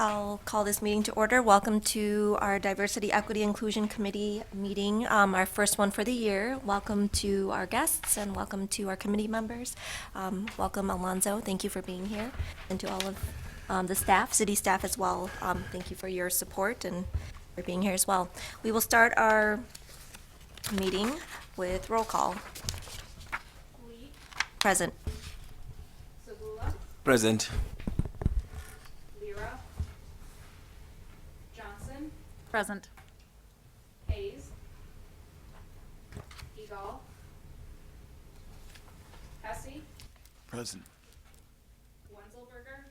I'll call this meeting to order. Welcome to our Diversity, Equity, Inclusion Committee meeting, our first one for the year. Welcome to our guests and welcome to our committee members. Welcome, Alonzo. Thank you for being here. And to all of the staff, city staff as well. Thank you for your support and for being here as well. We will start our meeting with roll call. Lee, Present. Sagula, Present. Lira, Johnson, Present. Hayes, Eagle, Hesse, Present. Wenzelberger,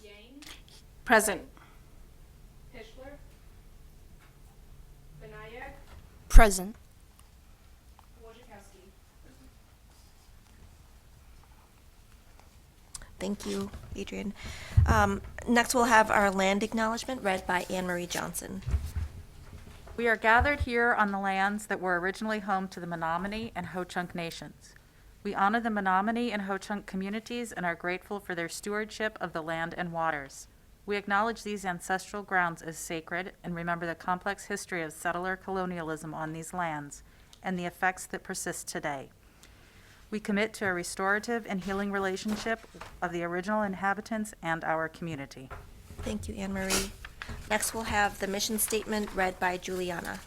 Yang, Present. Pischler, Benayak, Present. Wojciechowski. Thank you, Adrian. Next, we'll have our land acknowledgement read by Anne Marie Johnson. We are gathered here on the lands that were originally home to the Menominee and Ho-Chunk nations. We honor the Menominee and Ho-Chunk communities and are grateful for their stewardship of the land and waters. We acknowledge these ancestral grounds as sacred and remember the complex history of settler colonialism on these lands and the effects that persist today. We commit to a restorative and healing relationship of the original inhabitants and our community. Thank you, Anne Marie. Next, we'll have the mission statement read by Juliana.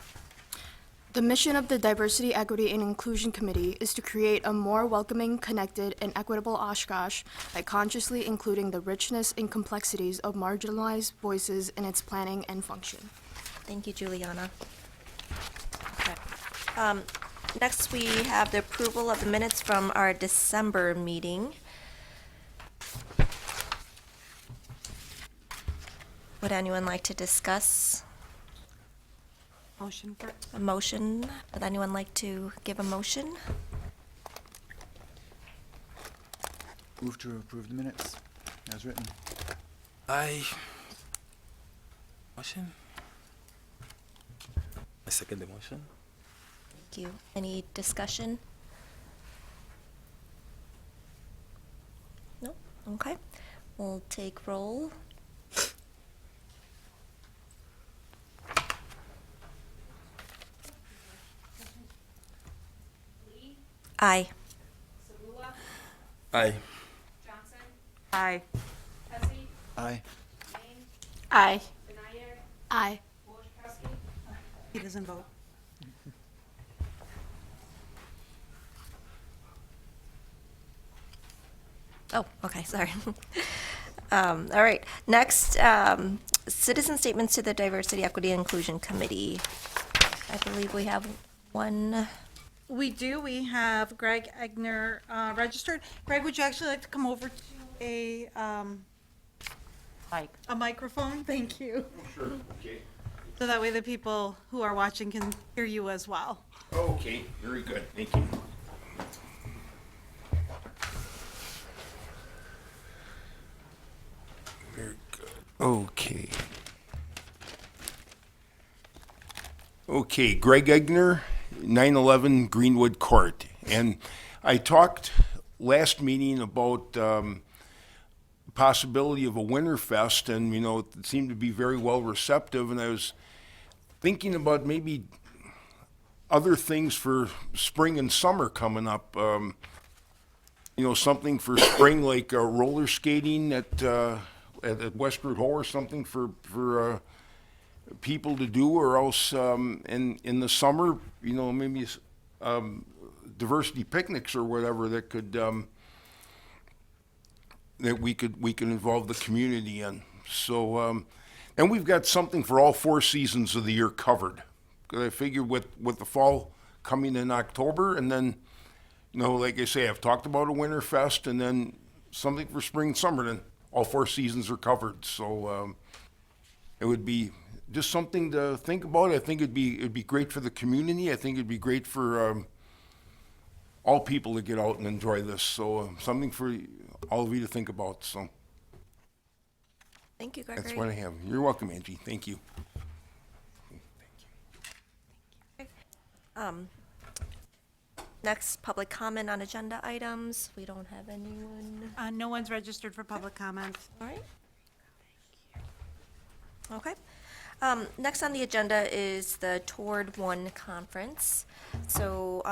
The mission of the Diversity, Equity, and Inclusion Committee is to create a more welcoming, connected, and equitable Oshkosh by consciously including the richness and complexities of marginalized voices in its planning and function. Thank you, Juliana. Okay. Next, we have the approval of the minutes from our December meeting. Would anyone like to discuss Motion for. a motion? Would anyone like to give a motion? Move to approve the minutes as written. Motion? I second the motion. Thank you. Any discussion? No? Okay. We'll take roll. Lee, Aye. Sagula, Aye. Johnson, Aye. Hesse, Aye. Yang, Aye. Benayak, Aye. Wojciechowski. He doesn't vote. Oh, okay, sorry. All right, next, citizen statements to the Diversity, Equity, and Inclusion Committee. I believe we have one. We do. We have Greg Egner registered. Greg, would you actually like to come over to Mike. a microphone? Thank you. Sure, okay. So that way the people who are watching can hear you as well. Okay, very good, thank you. Very good. Okay. Okay, Greg Egner, 911 Greenwood Court. And I talked last meeting about possibility of a Winterfest, and, you know, it seemed to be very well receptive, and I was thinking about maybe other things for spring and summer coming up. You know, something for spring like roller skating at Westward Ho or something for people to do, or else in the summer, you know, maybe diversity picnics or whatever that could that we could involve the community in. So, and we've got something for all 4 seasons of the year covered. 'Cause I figured with the fall coming in October, and then, you know, like I say, I've talked about a Winterfest, and then something for spring, summer, then all 4 seasons are covered. So, it would be just something to think about. I think it'd be great for the community. I think it'd be great for all people to get out and enjoy this. So, something for all of you to think about. So, Thank you, Gregory. that's what I have. You're welcome, Angie. Thank you. Next, public comment on agenda items. We don't have anyone. No one's registered for public comment. All right. Okay. Next on the agenda is the Toward One Conference. So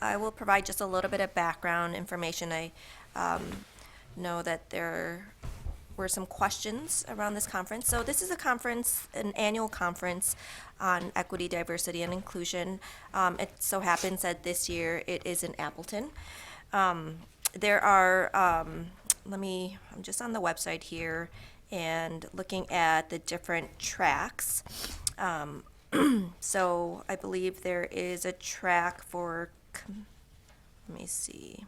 I will provide just a little bit of background information. I know that there were some questions around this conference. So this is a conference, an annual conference on equity, diversity, and inclusion. It so happens that this year it is in Appleton. There are, I'm just on the website here and looking at the different tracks. So I believe there is a track for, let me see.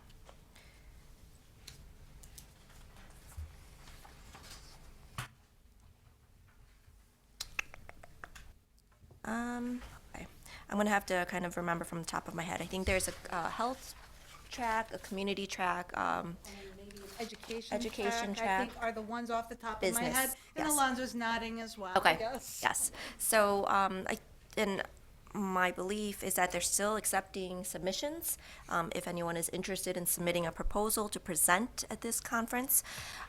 Okay. I'm gonna have to kind of remember from the top of my head. I think there's a health track, a community track, Education I track. think are the ones off the top of my head. Business, And yes. Alonzo's nodding as well, I Okay, guess. yes. So, and my belief is that they're still accepting submissions, if anyone is interested in submitting a proposal to present at this conference.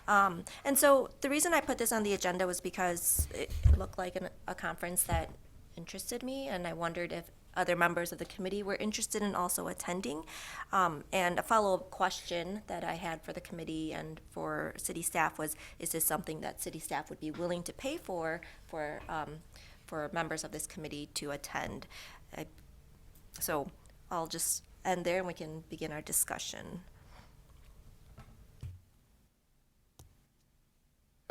And so the reason I put this on the agenda was because it looked like a conference that interested me, and I wondered if other members of the committee were interested in also attending. And a follow-up question that I had for the committee and for city staff was, is this something that city staff would be willing to pay for members of this committee to attend? So I'll just end there and we can begin our discussion.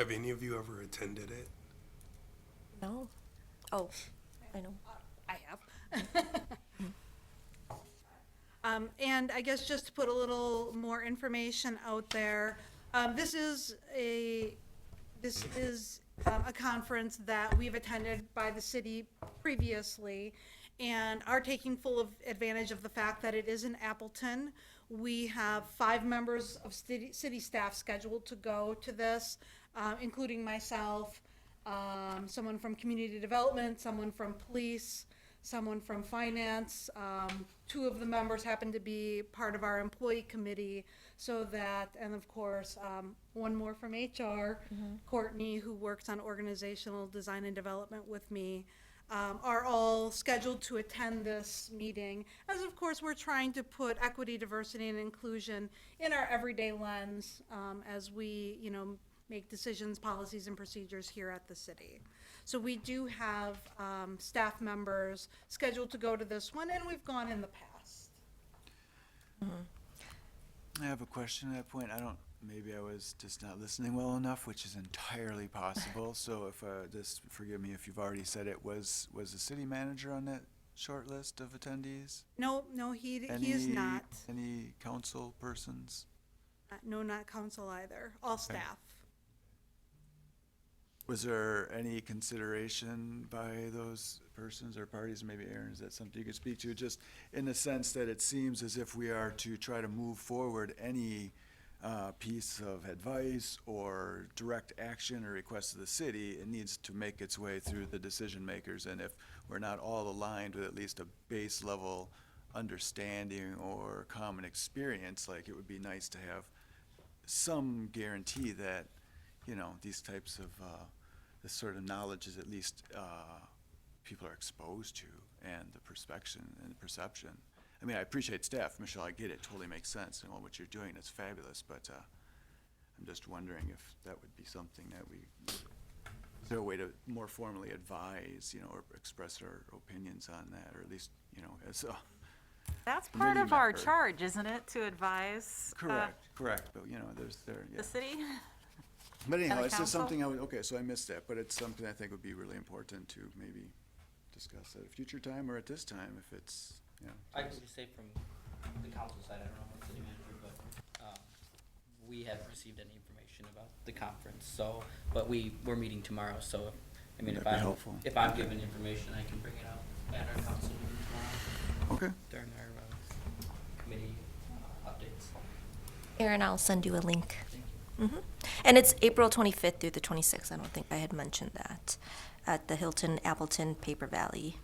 Have any of you ever attended it? No? Oh, I know. I have. And I guess just to put a little more information out there, this is a conference that we've attended by the city previously and are taking full advantage of the fact that it is in Appleton. We have 5 members of city staff scheduled to go to this, including myself, someone from community development, someone from police, someone from finance. 2 of the members happen to be part of our employee committee, so that, and of course, one more from HR, Courtney, who works on organizational design and development with me, are all scheduled to attend this meeting. As of course, we're trying to put equity, diversity, and inclusion in our everyday lens as we, make decisions, policies, and procedures here at the city. So we do have staff members scheduled to go to this one, and we've gone in the past. I have a question at that point. Maybe I was just not listening well enough, which is entirely possible. So if, just forgive me if you've already said it, was the city manager on that short list of attendees? No, he is not. Any council persons? No, not council either, all staff. Was there any consideration by those persons or parties, maybe Aaron, is that something you could speak to? Just in the sense that it seems as if we are to try to move forward any piece of advice or direct action or request of the city, it needs to make its way through the decision makers. And if we're not all aligned with at least a base level understanding or common experience, like it would be nice to have some guarantee that these types of, this sort of knowledge is at least people are exposed to, and the perception and the perception. I mean, I appreciate staff, Michelle, I get it, totally makes sense, and what you're doing is fabulous, but I'm just wondering if that would be something that is there a way to more formally advise, or express our opinions on that, or at least, as a. That's part of Committee our member. charge, isn't it, to advise Correct, but yeah. the city? But anyhow, the it's just council? something okay, so I missed that, but it's something I think would be really important to maybe discuss at a future time or at this time if it's, I can just say from the council side, I don't know about city manager, but we haven't received any information about the conference, but we're meeting tomorrow, so, I mean, That'd be helpful. if I'm given information, I can bring it out at our council meeting tomorrow Okay. during our committee updates. Aaron, I'll send you a link. Thank you. And it's April 25th through the 26th. I don't think I had mentioned that, at the Hilton Appleton Paper Valley.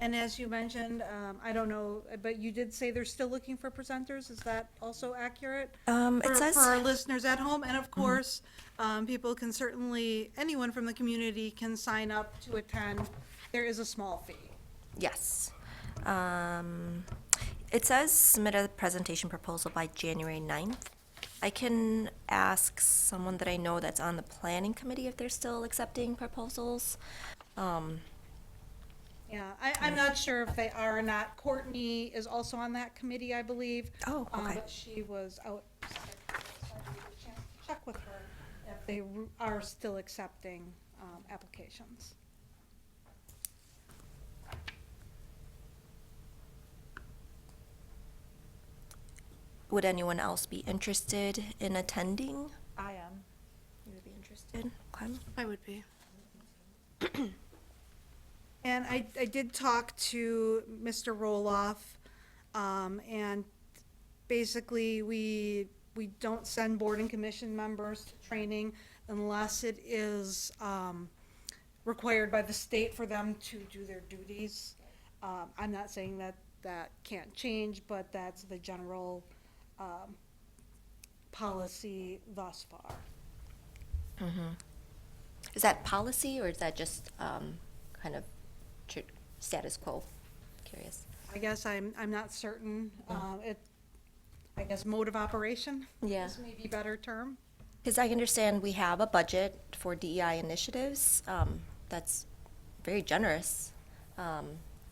And as you mentioned, I don't know, but you did say they're still looking for presenters. Is that also accurate? It says- For our listeners at home, and of course, people can certainly, anyone from the community can sign up to attend. There is a small fee. Yes. It says submit a presentation proposal by January 9th. I can ask someone that I know that's on the planning committee if they're still accepting proposals. Yeah, I'm not sure if they are or not. Courtney is also on that committee, I believe. Oh, okay. But she was out, so I didn't get a chance to check with her if they are still accepting applications. Would anyone else be interested in attending? I am. You would be interested? Okay. I would be. And I did talk to Mr. Roloff, and basically, we don't send board and commission members to training unless it is required by the state for them to do their duties. I'm not saying that that can't change, but that's the general policy thus far. Is that policy or is that just kind of status quo? Curious. I guess I'm not certain. I guess mode of operation Yeah. is maybe a better term. Because I understand we have a budget for DEI initiatives that's very generous.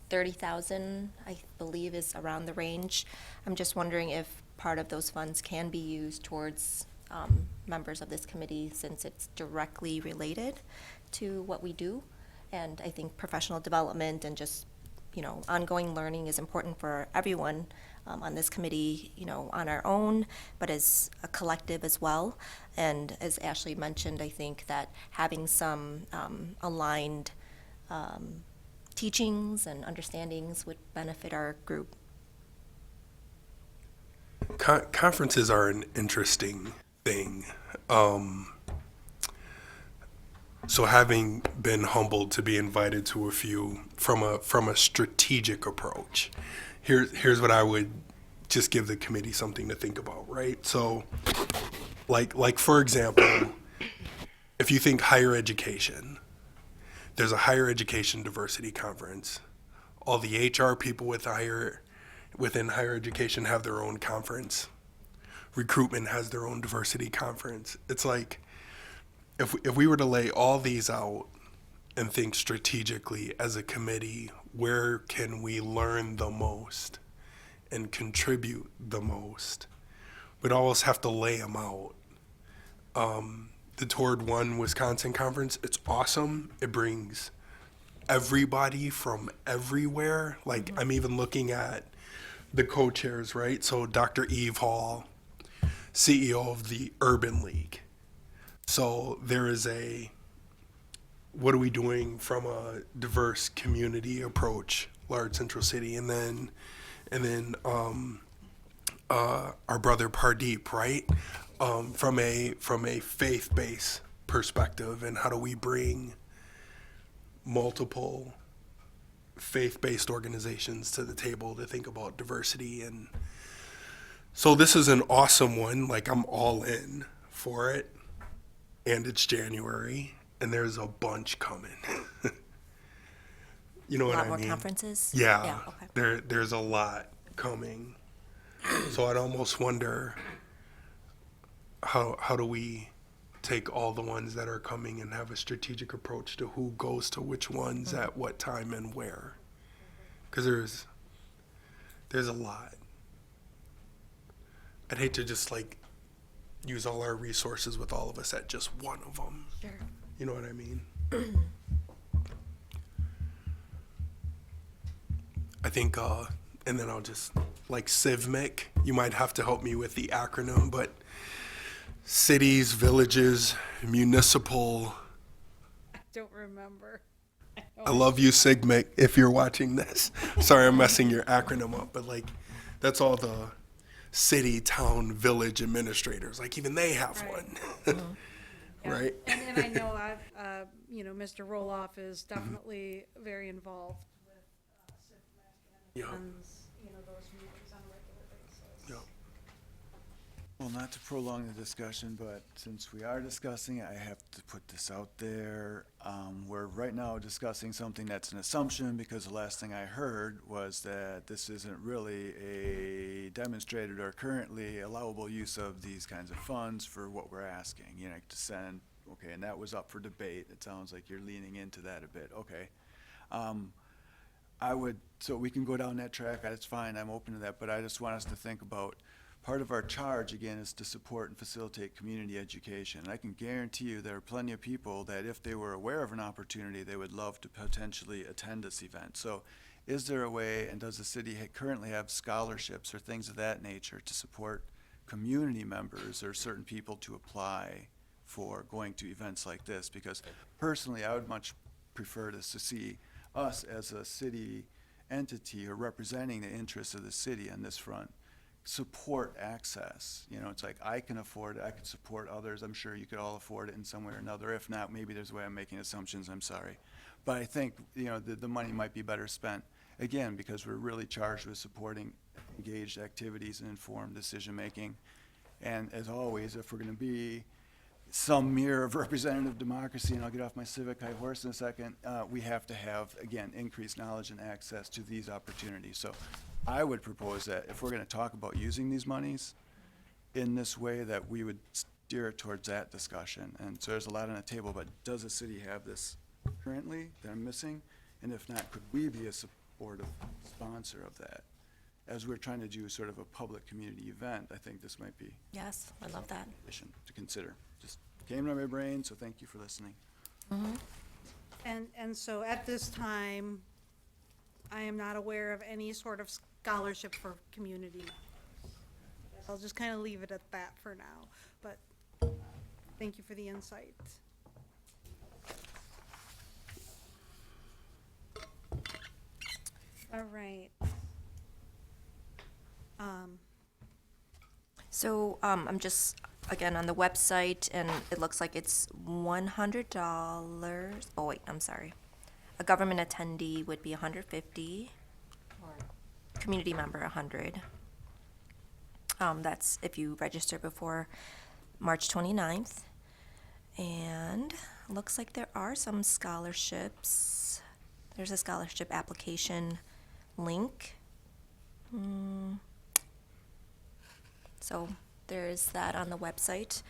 30,000, I believe, is around the range. I'm just wondering if part of those funds can be used towards members of this committee since it's directly related to what we do. And I think professional development and just, ongoing learning is important for everyone on this committee, on our own, but as a collective as well. And as Ashley mentioned, I think that having some aligned teachings and understandings would benefit our group. Conferences are an interesting thing. So having been humbled to be invited to a few from a strategic approach, here's what I would just give the committee something to think about, right? So, like for example, if you think higher education, there's a higher education diversity conference. All the HR people within higher education have their own conference. Recruitment has their own diversity conference. It's like, if we were to lay all these out and think strategically as a committee, where can we learn the most and contribute the most? We'd always have to lay them out. The Toward One Wisconsin conference, it's awesome. It brings everybody from everywhere. Like, I'm even looking at the co-chairs, right? So Dr. Eve Hall, CEO of the Urban League. So there is what are we doing from a diverse community approach, Large Central City, and then our brother Pardeep, right? From a faith-based perspective, and how do we bring multiple faith-based organizations to the table to think about diversity? And so this is an awesome one. Like, I'm all in for it. And it's January, and there's a bunch coming. You know what I mean? A lot more conferences? Yeah, okay. there's a lot coming. So I'd almost wonder how do we take all the ones that are coming and have a strategic approach to who goes to which ones at what time and where. Because there's a lot. I'd hate to just use all our resources with all of us at just one of them. Sure. You know what I mean? I think, and then I'll just, CIVMIC, you might have to help me with the acronym, but cities, villages, municipal. I don't remember. I love you, CIVMIC, if you're watching this. Sorry, I'm messing your acronym up, but that's all the city, town, village administrators. Even they have Right. one. Right? And I know Mr. Roloff is definitely very involved with Yeah. attends, those meetings on a regular basis. Yeah. Well, not to prolong the discussion, but since we are discussing it, I have to put this out there. We're right now discussing something that's an assumption, because the last thing I heard was that this isn't really a demonstrated or currently allowable use of these kinds of funds for what we're asking, to send, okay, and that was up for debate. It sounds like you're leaning into that a bit, okay. So we can go down that track, that's fine, I'm open to that, but I just want us to think about, part of our charge, again, is to support and facilitate community education. And I can guarantee you there are plenty of people that if they were aware of an opportunity, they would love to potentially attend this event. So is there a way, and does the city currently have scholarships or things of that nature to support community members or certain people to apply for going to events like this? Because personally, I would much prefer to see us as a city entity or representing the interests of the city on this front support access. It's like, I can afford it, I can support others, I'm sure you could all afford it in some way or another. If not, maybe there's a way I'm making assumptions, I'm sorry. But I think, the money might be better spent, again, because we're really charged with supporting engaged activities and informed decision-making. And as always, if we're gonna be some mirror of representative democracy, and I'll get off my civic high horse in a second, we have to have, again, increased knowledge and access to these opportunities. So I would propose that if we're gonna talk about using these monies in this way, that we would steer it towards that discussion. And so there's a lot on the table, but does the city have this currently that I'm missing? And if not, could we be a supportive sponsor of that? As we're trying to do sort of a public community event, I think this might be Yes, I love that. an addition to consider. Just came to my brain, so thank you for listening. And so at this time, I am not aware of any sort of scholarship for community members. I'll just kind of leave it at that for now, but thank you for the insight. All right. So I'm just, again, on the website, and it looks like it's $100. Oh, wait, I'm sorry. A government attendee would be $150, or community member $100. That's if you register before March 29th. And looks like there are some scholarships. There's a scholarship application link. So there is that on the website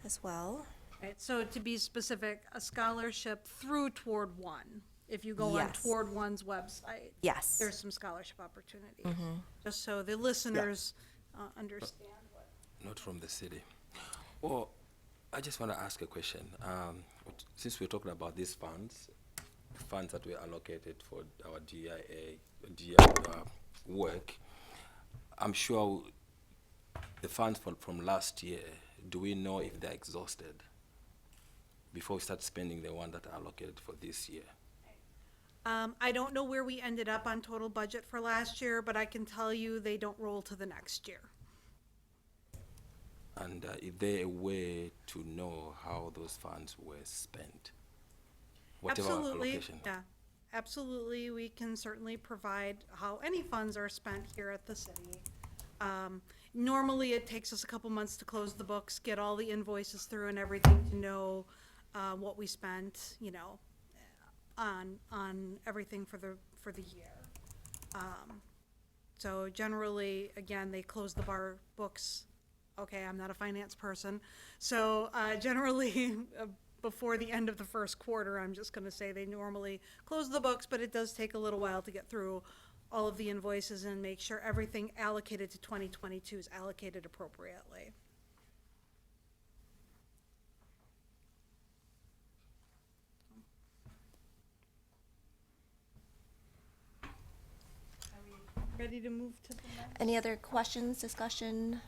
as well. Right, so to be specific, a scholarship through Toward One. If you go on Yes. Toward One's website, Yes. there's some scholarship opportunities. Just so the listeners understand what. Not from the city. Well, I just want to ask a question. Since we're talking about these funds that were allocated for our GIA work, I'm sure the funds from last year, do we know if they're exhausted before we start spending the one that are allocated for this year? I don't know where we ended up on total budget for last year, but I can tell you they don't roll to the next year. And is there a way to know how those funds were spent? Whatever Absolutely, allocation. yeah. Absolutely, we can certainly provide how any funds are spent here at the city. Normally, it takes us a couple months to close the books, get all the invoices through and everything to know what we spent, on everything for the year. So generally, again, they close the bar books. Okay, I'm not a finance person, so generally before the end of the first quarter, I'm just going to say they normally close the books, but it does take a little while to get through all of the invoices and make sure everything allocated to 2022 is allocated appropriately. Are we ready to move to the next? Any other questions, discussion?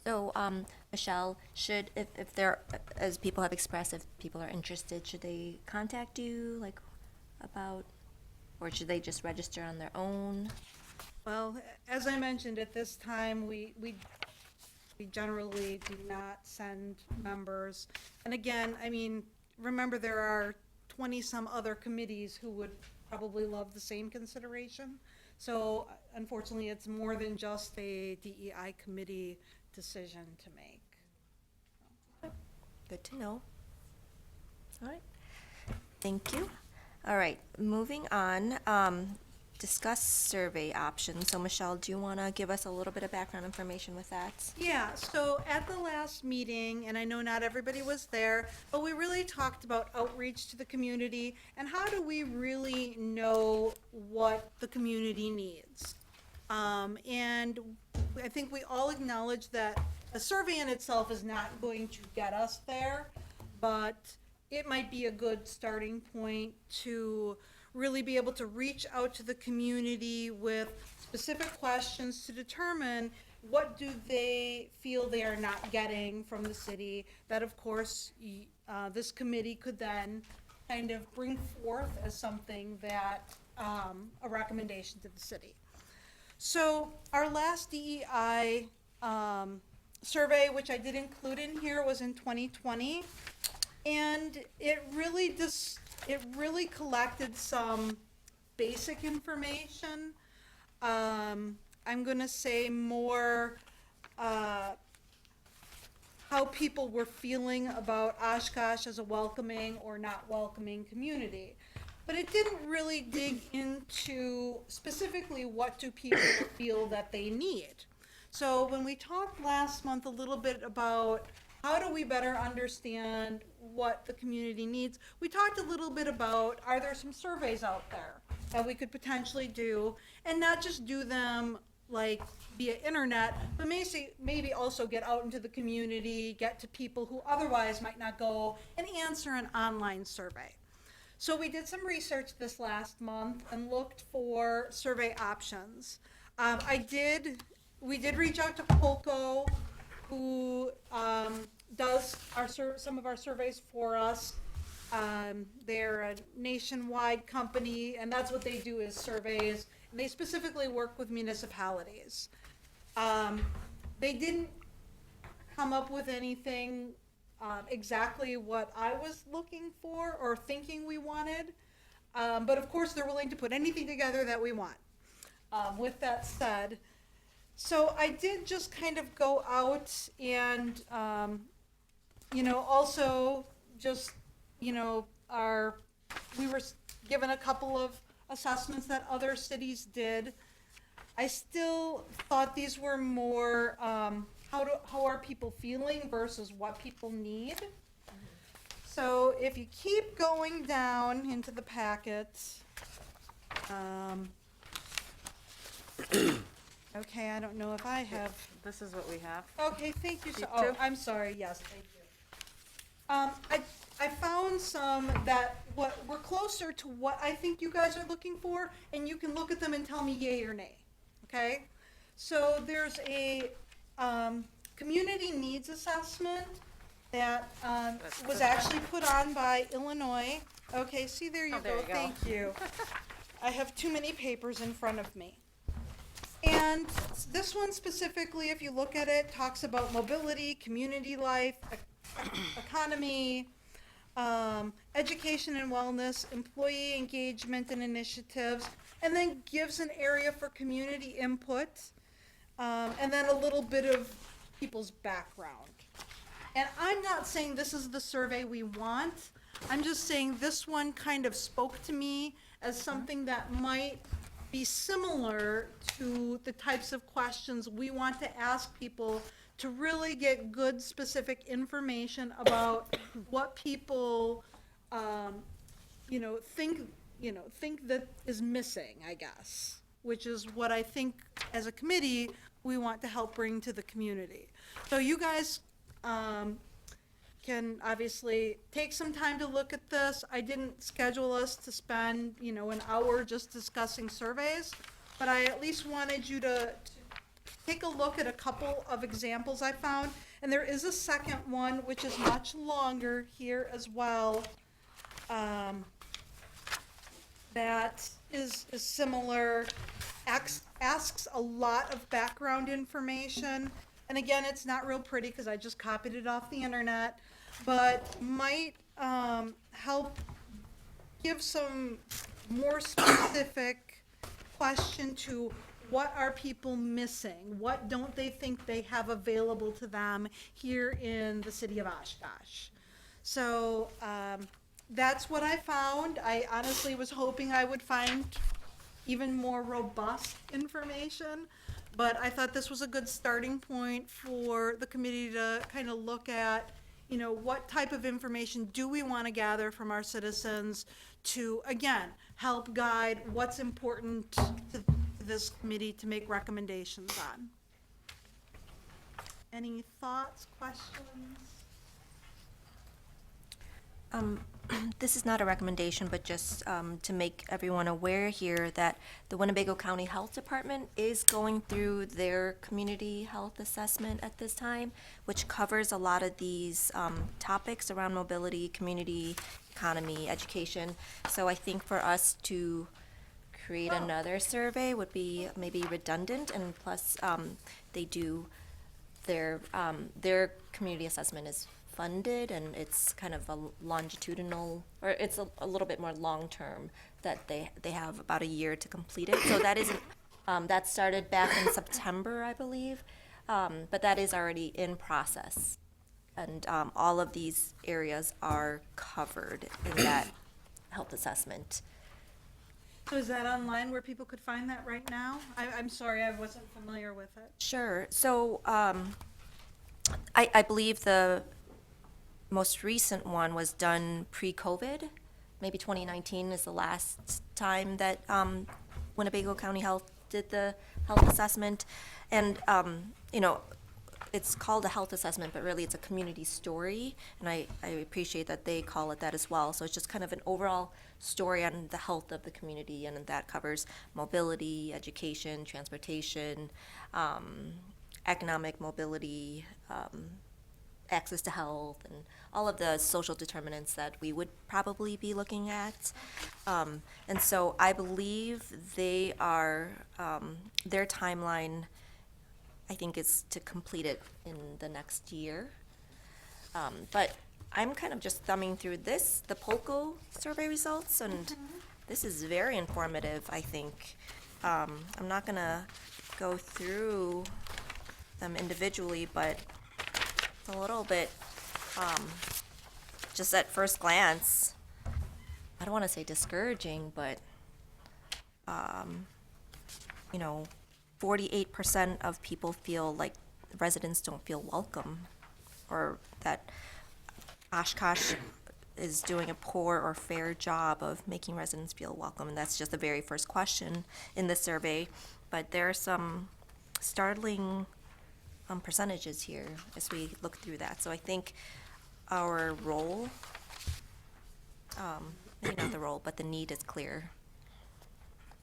So, Michelle, if there, as people have expressed, if people are interested, should they contact you, about, or should they just register on their own? Well, as I mentioned, at this time, we generally do not send members. And again, I mean, remember there are 20-some other committees who would probably love the same consideration. So unfortunately, it's more than just a DEI committee decision to make. Good to know. All right, thank you. All right, moving on, discuss survey options. So Michelle, do you want to give us a little bit of background information with that? Yeah, so at the last meeting, and I know not everybody was there, but we really talked about outreach to the community and how do we really know what the community needs. And I think we all acknowledge that a survey in itself is not going to get us there, but it might be a good starting point to really be able to reach out to the community with specific questions to determine what do they feel they are not getting from the city, that of course this committee could then kind of bring forth as something that, a recommendation to the city. So our last DEI survey, which I did include in here, was in 2020. And it really collected some basic information. I'm gonna say more how people were feeling about Oshkosh as a welcoming or not welcoming community. But it didn't really dig into specifically what do people feel that they need. So when we talked last month a little bit about how do we better understand what the community needs, we talked a little bit about, are there some surveys out there that we could potentially do, and not just do them like via internet, but maybe also get out into the community, get to people who otherwise might not go and answer an online survey. So we did some research this last month and looked for survey options. We did reach out to Polko, who does some of our surveys for us. They're a nationwide company, and that's what they do is surveys. And they specifically work with municipalities. They didn't come up with anything exactly what I was looking for or thinking we wanted. But of course, they're willing to put anything together that we want. With that said, so I did just kind of go out and, also just, we were given a couple of assessments that other cities did. I still thought these were more, how are people feeling versus what people need. So if you keep going down into the packet, okay, I don't know if I have. This is what we have. Okay, thank you. You Oh, too? I'm sorry. Yes, thank you. I found some that were closer to what I think you guys are looking for, and you can look at them and tell me yay or nay. Okay, so there's a community needs assessment that was actually put on by Illinois. Okay, see, there you Oh, there go. you go. Thank you. I have too many papers in front of me. And this one specifically, if you look at it, talks about mobility, community life, economy, education and wellness, employee engagement and initiatives, and then gives an area for community input, and then a little bit of people's background. And I'm not saying this is the survey we want. I'm just saying this one kind of spoke to me as something that might be similar to the types of questions we want to ask people to really get good specific information about what people, think that is missing, I guess, which is what I think as a committee we want to help bring to the community. So you guys can obviously take some time to look at this. I didn't schedule us to spend, an hour just discussing surveys, but I at least wanted you to take a look at a couple of examples I found. And there is a second one, which is much longer here as well, that is similar, asks a lot of background information. And again, it's not real pretty because I just copied it off the internet, but might help give some more specific question to what are people missing? What don't they think they have available to them here in the city of Oshkosh? So, that's what I found. I honestly was hoping I would find even more robust information, but I thought this was a good starting point for the committee to kind of look at, you know, what type of information do we want to gather from our citizens to, again, help guide what's important to this committee to make recommendations on. Any thoughts, questions? This is not a recommendation, but just to make everyone aware here that the Winnebago County Health Department is going through their community health assessment at this time, which covers a lot of these topics around mobility, community, economy, education. So I think for us to create another survey would be maybe redundant, and plus they do their community assessment is funded, and it's kind of a longitudinal, or it's a little bit more long-term, that they have about a year to complete it. So that isn't, that started back in September, I believe, but that is already in process. And all of these areas are covered in that health assessment. So is that online where people could find that right now? I'm sorry, I wasn't familiar with it. Sure. So I believe the most recent one was done pre-COVID. Maybe 2019 is the last time that Winnebago County Health did the health assessment. And, you know, it's called a health assessment, but really it's a community story. And I appreciate that they call it that as well. So it's just kind of an overall story on the health of the community, and that covers mobility, education, transportation, economic mobility, access to health, and all of the social determinants that we would probably be looking at. And so I believe they are, their timeline, I think, is to complete it in the next year. But I'm kind of just thumbing through this, the POCO survey results, and this is very informative, I think. I'm not gonna go through them individually, but it's a little bit, just at first glance, I don't want to say discouraging, but, you know, 48% of people feel like residents don't feel welcome, or that Oshkosh is doing a poor or fair job of making residents feel welcome. And that's just the very first question in the survey. But there are some startling percentages here as we look through that. So I think our role, maybe not the role, but the need is clear.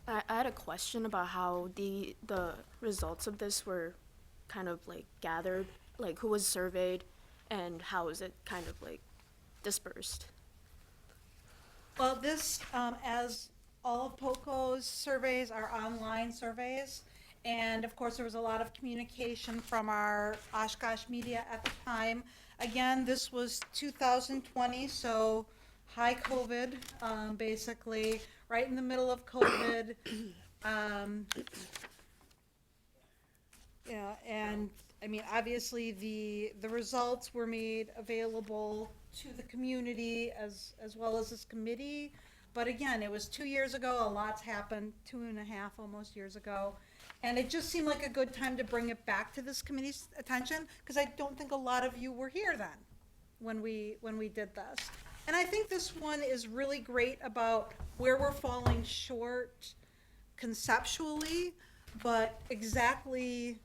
I had a question about how the results of this were kind of like gathered, like who was surveyed and how is it kind of like dispersed? Well, this, as all of POCO's surveys are online surveys, and of course, there was a lot of communication from our Oshkosh media at the time. Again, this was 2020, so high COVID, basically, right in the middle of COVID. Yeah, and I mean, obviously, the results were made available to the community as well as this committee. But again, it was 2 years ago, a lot's happened, 2.5 almost years ago. And it just seemed like a good time to bring it back to this committee's attention, because I don't think a lot of you were here then when we did this. And I think this one is really great about where we're falling short conceptually, but exactly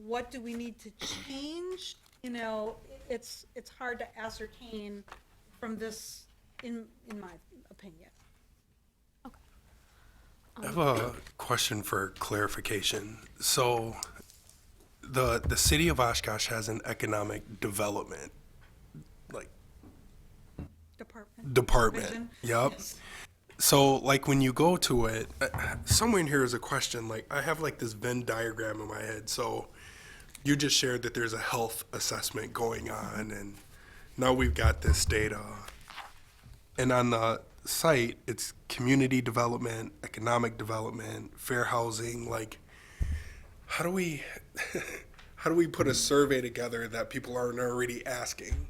what do we need to change? You know, it's hard to ascertain from this, in my opinion. I have a question for clarification. So the city of Oshkosh has an economic development department. Division. Yep. Yes. So like when you go to it, somewhere in here is a question, like I have like this Venn diagram in my head. So you just shared that there's a health assessment going on, and now we've got this data. And on the site, it's community development, economic development, fair housing. Like, how do we how do we put a survey together that people aren't already asking?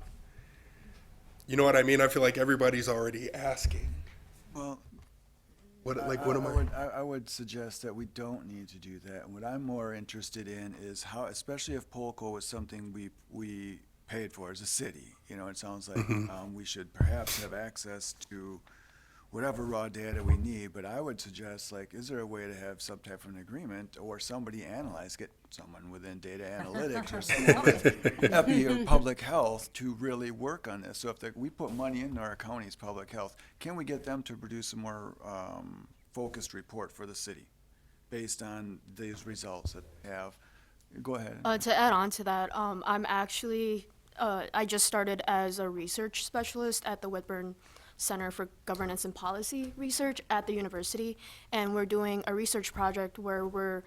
You know what I mean? I feel like everybody's already asking. Well, What am I? I would suggest that we don't need to do that. And what I'm more interested in is how, especially if Polco was something we paid for as a city. You know, it sounds like we should perhaps have access to whatever raw data we need. But I would suggest, like, is there a way to have some type of an agreement or somebody analyze, get someone within data analytics or someone with epi or public health to really work on this? So if we put money into our county's public health, can we get them to produce a more focused report for the city based on these results that they have? Go ahead. To add on to that, I'm actually, I just started as a research specialist at the Whitburn Center for Governance and Policy Research at the university, and we're doing a research project where we're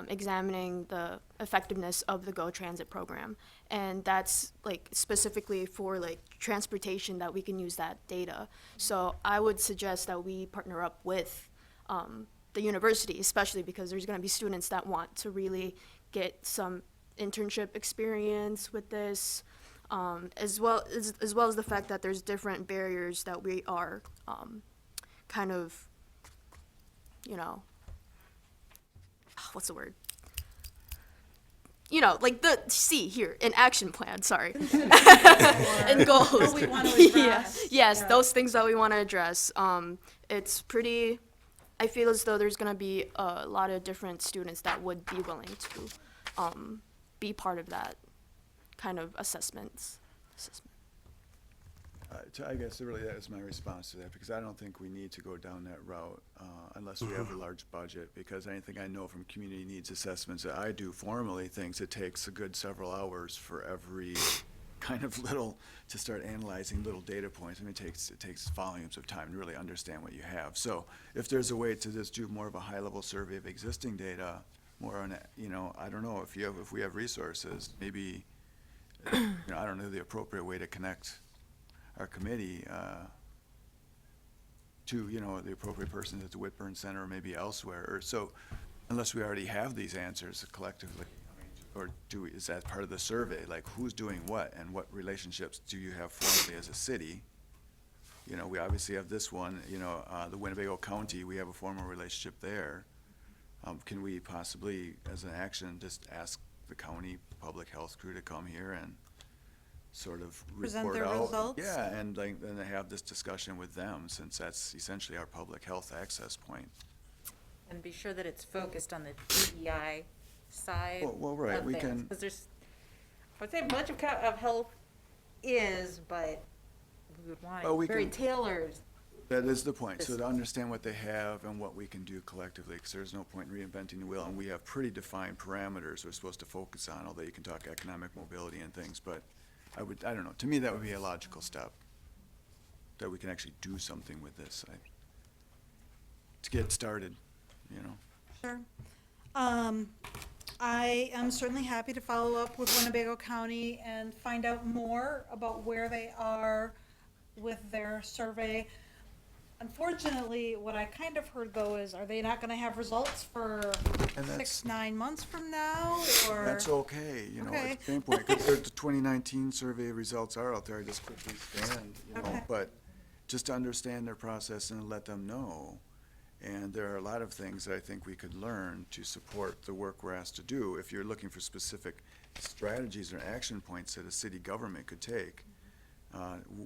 examining the effectiveness of the Go Transit program, and that's like specifically for like transportation that we can use that data. So I would suggest that we partner up with the university, especially because there's going to be students that want to really get some internship experience with this, as well as the fact that there's different barriers that we are kind of, you know, what's the word? You know, like an action plan, sorry. And goals. What we want to address. Yes, those things that we want to address. It's pretty, I feel as though there's going to be a lot of different students that would be willing to be part of that kind of assessment. I guess really that is my response to that, because I don't think we need to go down that route unless we have a large budget, because anything I know from community needs assessments that I do formally thinks it takes a good several hours for every kind of little, to start analyzing little data points. I mean, it takes volumes of time to really understand what you have. So if there's a way to just do more of a high-level survey of existing data, more on, you know, I don't know, if we have resources, maybe, you know, I don't know the appropriate way to connect our committee to, you know, the appropriate person at the Whitburn Center or maybe elsewhere, or so, unless we already have these answers collectively, or is that part of the survey? Like, who's doing what, and what relationships do you have formally as a city? You know, we obviously have this one, you know, the Winnebago County, we have a formal relationship there. Can we possibly, as an action, just ask the county public health crew to come here and sort of Present report their out? results? Yeah, and like, then have this discussion with them, since that's essentially our public health access point. And be sure that it's focused on the DEI side. Well, right, of we things, can- Because there's, I would say much of health is, but we would want Well, we it very can- tailored. That is the point, so to understand what they have and what we can do collectively, because there's no point in reinventing the wheel, and we have pretty defined parameters we're supposed to focus on, although you can talk economic mobility and things, but I don't know, to me, that would be a logical step, that we can actually do something with this, to get started, you know? Sure. I am certainly happy to follow up with Winnebago County and find out more about where they are with their survey. Unfortunately, what I kind of heard though is, are they not gonna have results for And that's- 6-9 months from now, or? That's okay, you know, Okay. at the same point, because the 2019 survey results are out there, I just quickly scanned, you know, Okay. but just to understand their process and let them know. And there are a lot of things that I think we could learn to support the work we're asked to do. If you're looking for specific strategies or action points that a city government could take,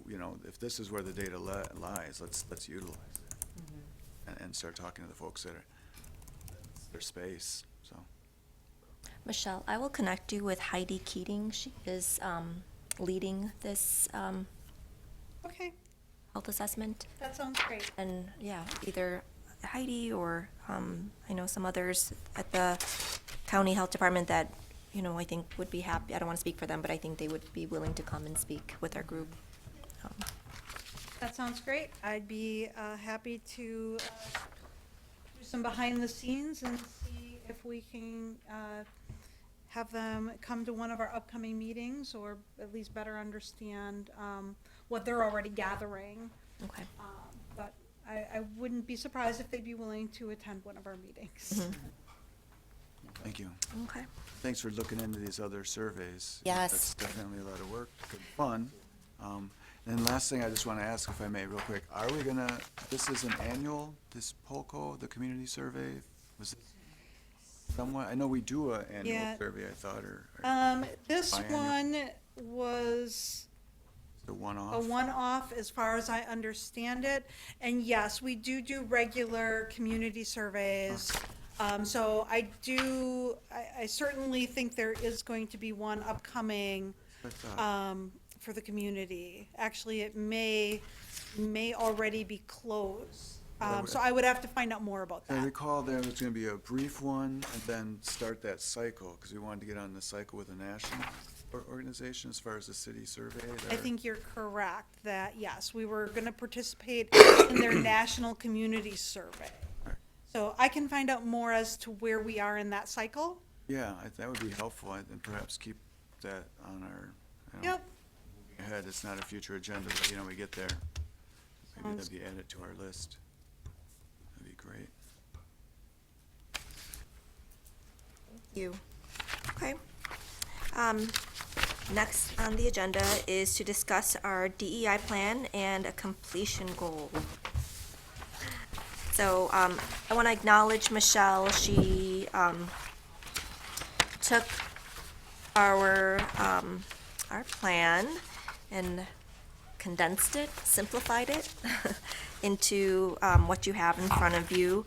you know, if this is where the data lies, let's utilize it. And start talking to the folks that are, that's their space, so. Michelle, I will connect you with Heidi Keating. She is leading this Okay, health assessment. that sounds great. And yeah, either Heidi or I know some others at the county health department that, you know, I think would be happy. I don't want to speak for them, but I think they would be willing to come and speak with our group. That sounds great. I'd be happy to do some behind the scenes and see if we can have them come to one of our upcoming meetings, or at least better understand what they're already gathering. Okay. But I wouldn't be surprised if they'd be willing to attend one of our meetings. Mm-hmm. Thank you. Okay. Thanks for looking into these other surveys. Yes. That's definitely a lot of work, good fun. And last thing I just want to ask, if I may, real quick, are we gonna, this is an annual, this POCO, the community survey? Was it somewhat, I know we do a annual Yeah. survey, I thought, or This Biannual. one was the a one-off? one-off as far as I understand it. And yes, we do regular community surveys. So I certainly think there is going to be one upcoming, I thought- for the community. Actually, it may already be closed. So I would have to find out more about I that. recall there was gonna be a brief one and then start that cycle, because we wanted to get on the cycle with a national organization as far as the city survey. I there. think you're correct that, yes, we were gonna participate in their national community survey. Right. So I can find out more as to where we are in that cycle. Yeah, that would be helpful, and perhaps keep that on our, Yep. moving ahead. It's not a future agenda, but, we get there. Maybe that'd be added to our list. That'd be great. You. Okay. Next on the agenda is to discuss our DEI plan and a completion goal. So, I want to acknowledge Michelle. She, took our plan and condensed it, simplified it into, what you have in front of you.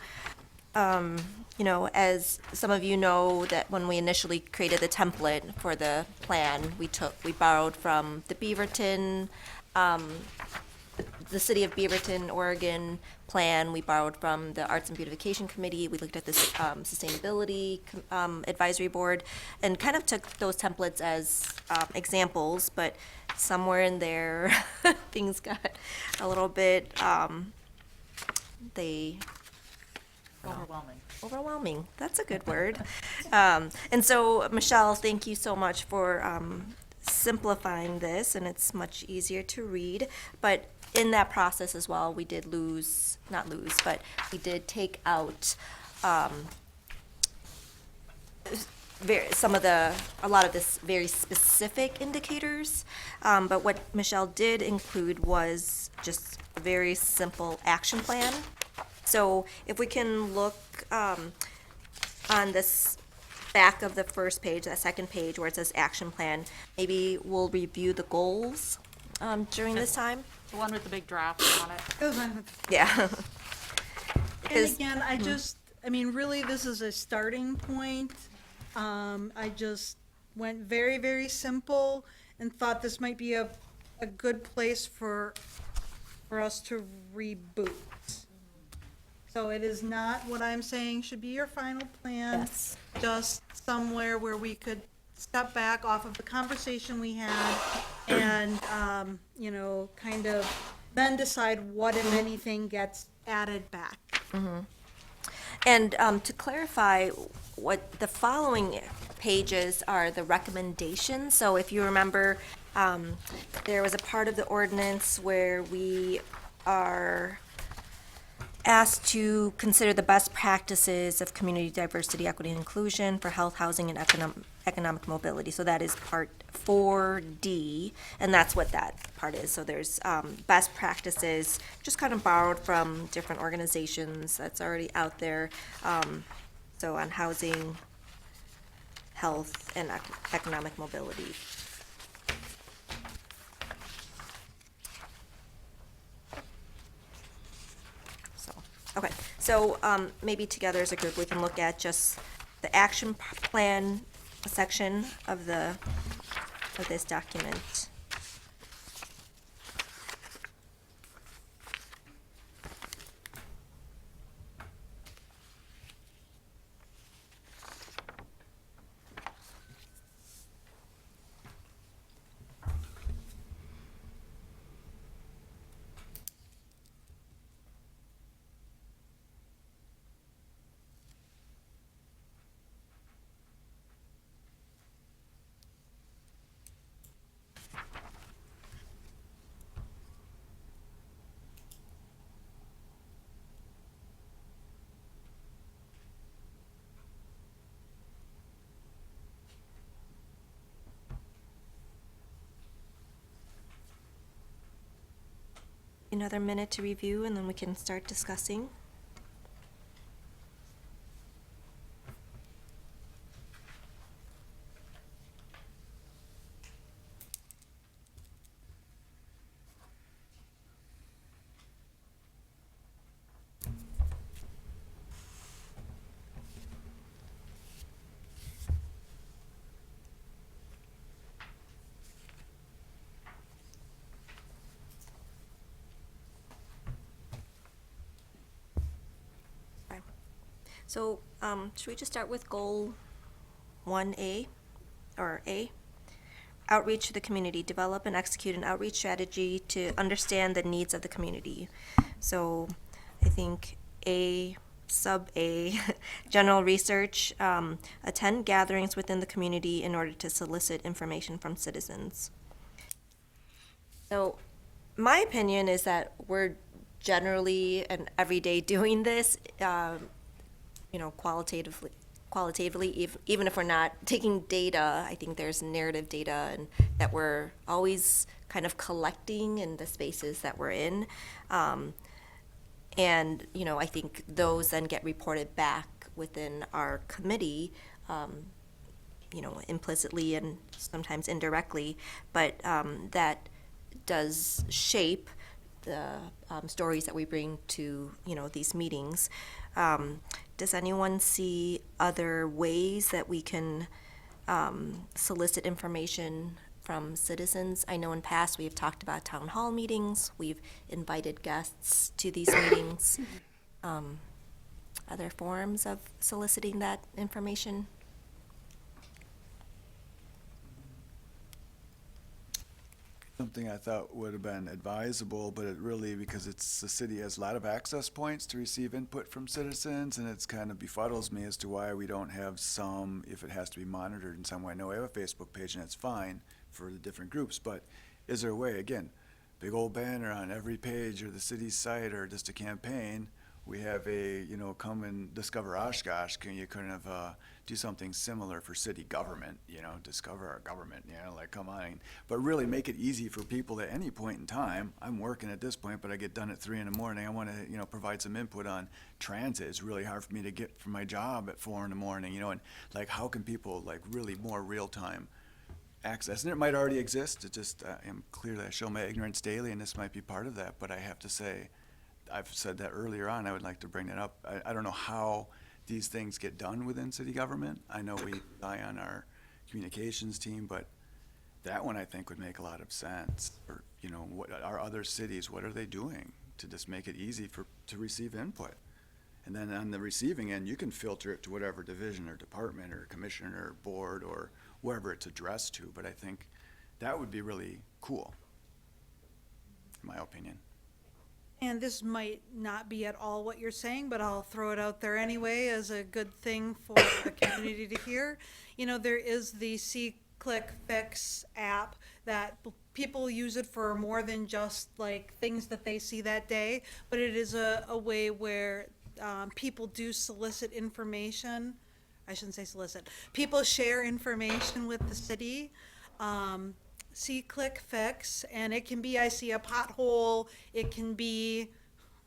As some of you know, that when we initially created the template for the plan, we borrowed from the Beaverton, the City of Beaverton, Oregon plan. We borrowed from the Arts and Beautification Committee. We looked at the Sustainability Advisory Board and kind of took those templates as examples, but somewhere in there, things got a little bit, overwhelming. That's a good word. And so, Michelle, thank you so much for simplifying this, and it's much easier to read. But in that process as well, we did but we did take out a lot of this very specific indicators. But what Michelle did include was just a very simple action plan. So if we can look on this back of the first page, that second page where it says action plan, maybe we'll review the goals during this time. The one with the big draft on it. Yeah. And 'Cause- again, really, this is a starting point. I just went very, very simple and thought this might be a good place for us to reboot. So it is not what I'm saying should be your final plan. Yes. Just somewhere where we could step back off of the conversation we had and, kind of then decide what, if anything, gets added back. And to clarify, what the following pages are the recommendations. So if you remember, there was a part of the ordinance where we are asked to consider the best practices of community diversity, equity, and inclusion for health, housing, and economic mobility. So that is part 4D, and that's what that part is. So there's best practices, just kind of borrowed from different organizations that's already out there. So on housing, health, and economic mobility. Okay, so maybe together as a group, we can look at just the action plan section of this document. Another minute to review, and then we can start discussing. Okay. So, should we just start with goal 1A, or A? Outreach to the community, develop and execute an outreach strategy to understand the needs of the community. So, I think A, sub A, general research, attend gatherings within the community in order to solicit information from citizens. So, my opinion is that we're generally and every day doing this, qualitatively, even if we're not taking data. I think there's narrative data and that we're always kind of collecting in the spaces that we're in. And, I think those then get reported back within our committee, implicitly and sometimes indirectly, but that does shape the stories that we bring to, these meetings. Does anyone see other ways that we can solicit information from citizens? I know in past we have talked about town hall meetings. We've invited guests to these meetings. Other forms of soliciting that information? Something I thought would have been advisable, but it really, because the city has a lot of access points to receive input from citizens, and it's kind of befuddles me as to why we don't have some, if it has to be monitored in some way. I know we have a Facebook page and it's fine for the different groups, but is there a way, again, big old banner on every page or the city's site or just a campaign, we have a, come and discover Oshkosh, can you kind of do something similar for city government, discover our government, like come on. But really make it easy for people at any point in time. I'm working at this point, but I get done at 3 a.m. I want to, provide some input on transit. It's really hard for me to get from my job at 4 a.m, and like how can people like really more real time access? And it might already exist. It just, I'm clearly, I show my ignorance daily and this might be part of that, but I have to say, I've said that earlier on, I would like to bring that up. I don't know how these things get done within city government. I know we rely on our communications team, but that one I think would make a lot of sense. Or, what are other cities, what are they doing to just make it easy to receive input? And then on the receiving end, you can filter it to whatever division or department or commission or board or wherever it's addressed to, but I think that would be really cool, in my opinion. And this might not be at all what you're saying, but I'll throw it out there anyway as a good thing for the community to hear. There is the See-Click Fix app that people use it for more than just like things that they see that day, but it is a way where people do solicit information. I shouldn't say solicit. People share information with the city. See-Click Fix, and it can be, I see a pothole, it can be,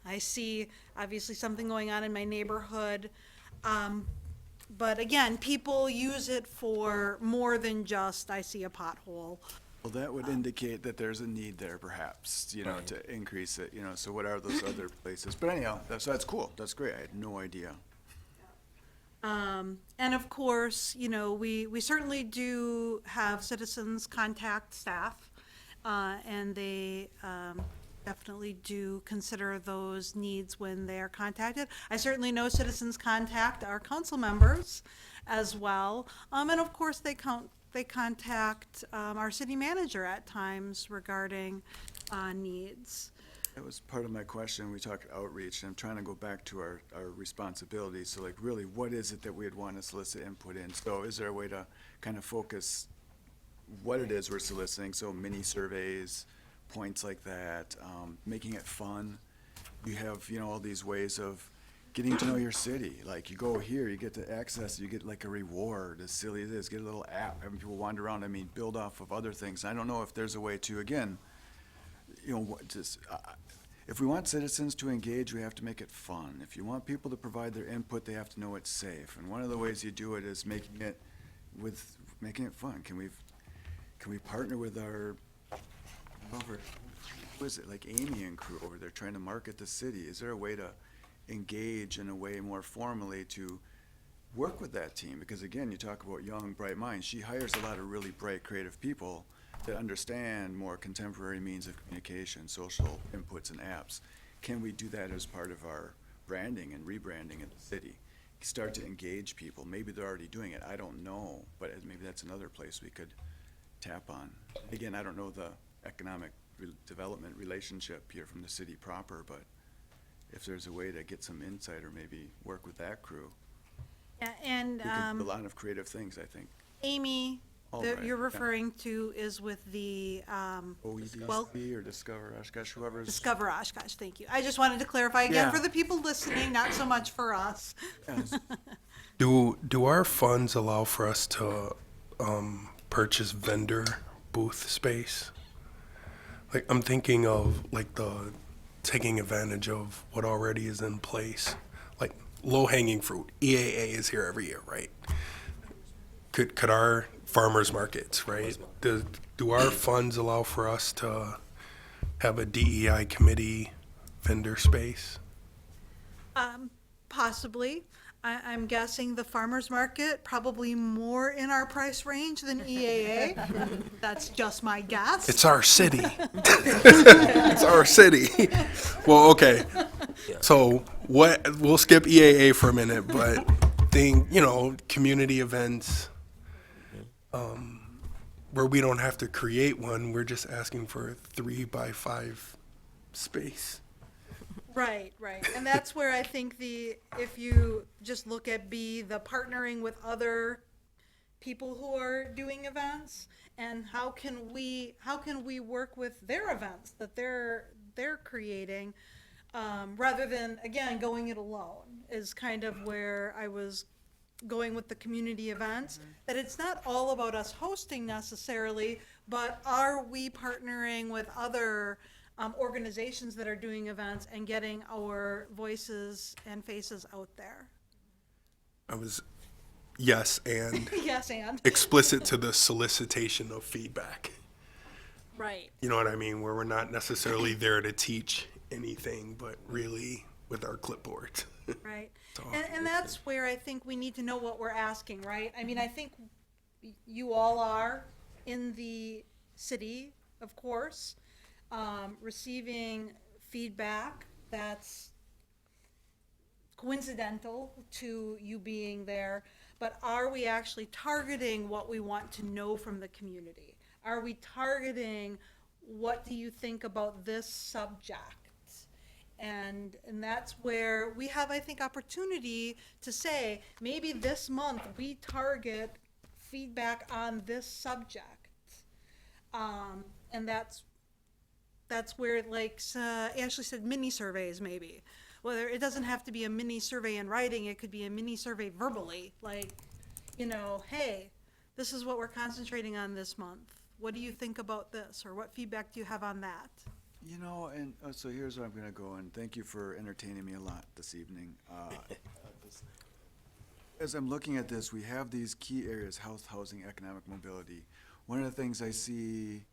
I see obviously something going on in my neighborhood. But again, people use it for more than just, I see a pothole. Well, that would indicate that there's a need there perhaps, to increase it, so what are those other places? But anyhow, that's cool, that's great, I had no idea. And of course, we certainly do have citizens contact staff, and they definitely do consider those needs when they are contacted. I certainly know citizens contact our council members as well. And of course, they contact our city manager at times regarding needs. That was part of my question. We talked outreach, and I'm trying to go back to our responsibilities. So like really, what is it that we'd want to solicit input in? So is there a way to kind of focus what it is we're soliciting? So mini surveys, points like that, making it fun. You have, all these ways of getting to know your city. Like you go here, you get to access, you get like a reward, as silly as it is, get a little app, having people wander around, build off of other things. I don't know if there's a way to, again, if we want citizens to engage, we have to make it fun. If you want people to provide their input, they have to know it's safe. And one of the ways you do it is making it fun. Can we partner with our, who is it, like Amy and crew over there trying to market the city? Is there a way to engage in a way more formally to work with that team? Because again, you talk about young, bright minds. She hires a lot of really bright, creative people that understand more contemporary means of communication, social inputs and apps. Can we do that as part of our branding and rebranding in the city? Start to engage people. Maybe they're already doing it. I don't know, but maybe that's another place we could tap on. Again, I don't know the economic development relationship here from the city proper, but if there's a way to get some insight or maybe work with that crew, Yeah, and we can do a lot of creative things, I think. Amy, All that right, you're yeah. referring to is with the well, OEDC or Discover Oshkosh, whoever's. Discover Oshkosh, thank you. I just wanted to clarify again Yeah. for the people listening, not so much for us. Yes. Do our funds allow for us to purchase vendor booth space? Like, I'm thinking of like the taking advantage of what already is in place, like low hanging fruit. EAA is here every year, right? Could our farmers markets, right? Do our funds allow for us to have a DEI committee vendor space? Possibly. I'm guessing the farmer's market, probably more in our price range than EAA. That's just my guess. It's our city. It's our city. Well, okay. So we'll skip EAA for a minute, but community events, where we don't have to create one, we're just asking for a 3x5 space. Right, right. And that's where I think if you just look at the partnering with other people who are doing events, and how can we work with their events that they're creating, rather than, again, going it alone, is kind of where I was going with the community events, that it's not all about us hosting necessarily, but are we partnering with other organizations that are doing events and getting our voices and faces out there? Yes, and Yes, and. explicit to the solicitation of feedback. Right. You know what I mean? Where we're not necessarily there to teach anything, but really with our clipboards. Right. And that's where I think we need to know what we're asking, right? I mean, I think you all are in the city, of course, receiving feedback that's coincidental to you being there, but are we actually targeting what we want to know from the community? Are we targeting, what do you think about this subject? And that's where we have, I think, opportunity to say, maybe this month we target feedback on this subject. And that's where, like Ashley said, mini surveys maybe. Whether it doesn't have to be a mini survey in writing, it could be a mini survey verbally, like, hey, this is what we're concentrating on this month. What do you think about this? Or what feedback do you have on that? And so here's where I'm gonna go, and thank you for entertaining me a lot this evening. As I'm looking at this, we have these key areas: health, housing, economic mobility. One of the things I see,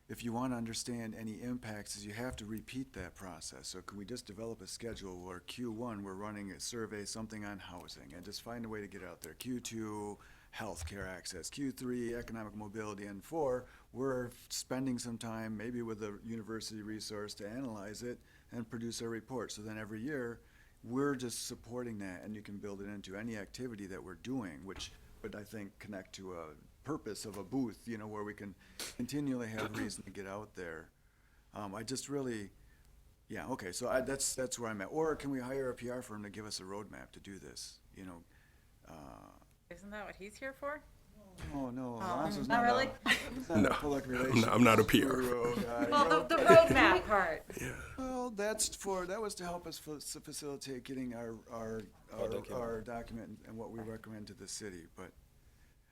if you want to understand any impacts, is you have to repeat that process. So can we just develop a schedule where Q1, we're running a survey, something on housing, and just find a way to get out there. Q2, healthcare access. Q3, economic mobility. And 4, we're spending some time, maybe with a university resource, to analyze it and produce a report. So then every year, we're just supporting that, and you can build it into any activity that we're doing, which would, I think, connect to a purpose of a booth, where we can continually have reason to get out there. I just really, okay, so that's where I'm at. Or can we hire a PR firm to give us a roadmap to do this, Isn't that what he's here for? Oh, no, Alonzo's not really? No, public relations. I'm not a PR. guru guy. Well, the roadmap part. Well, that was to help us facilitate getting our document and what we recommend to the city, but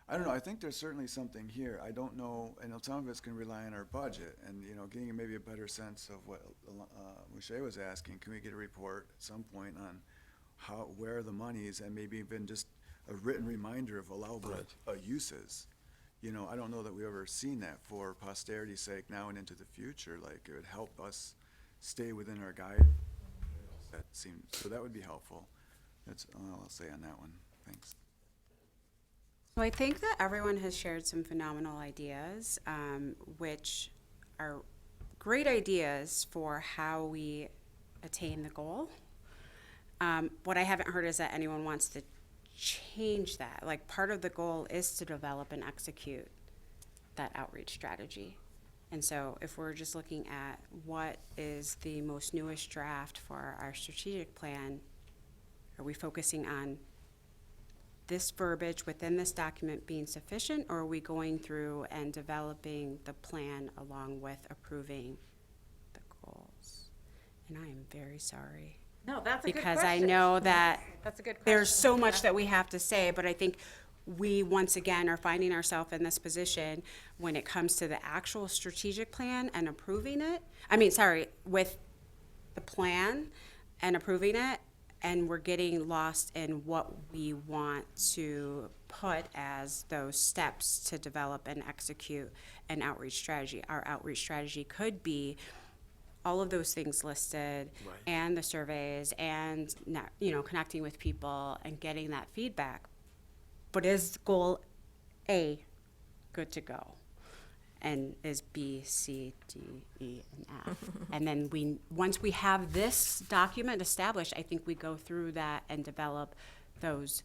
I don't know, I think there's certainly something here. I don't know, and some of it's gonna rely on our budget and, you know, getting maybe a better sense of what, Moshe was asking. Can we get a report at some point on how, where the money is, and maybe even just a written reminder of allowable uses? You know, I don't know that we've ever seen that for posterity's sake now and into the future. Like, it would help us stay within our guide. That seems, so that would be helpful. That's all I'll say on that one. Thanks. So I think that everyone has shared some phenomenal ideas, which are great ideas for how we attain the goal. What I haven't heard is that anyone wants to change that. Like, part of the goal is to develop and execute that outreach strategy. And so if we're just looking at what is the most newest draft for our strategic plan, are we focusing on this verbiage within this document being sufficient, or are we going through and developing the plan along with approving the goals? And I am very sorry. No, that's a good question. Because I know that That's a good question. there's so much that we have to say, but I think we, once again, are finding ourselves in this position when it comes to the actual strategic plan and approving it. With the plan and approving it, and we're getting lost in what we want to put as those steps to develop and execute an outreach strategy. Our outreach strategy could be all of those things listed, and the surveys, and connecting with people and getting that feedback. But is goal A good to go? And is B, C, D, E, and F? And then once we have this document established, I think we go through that and develop those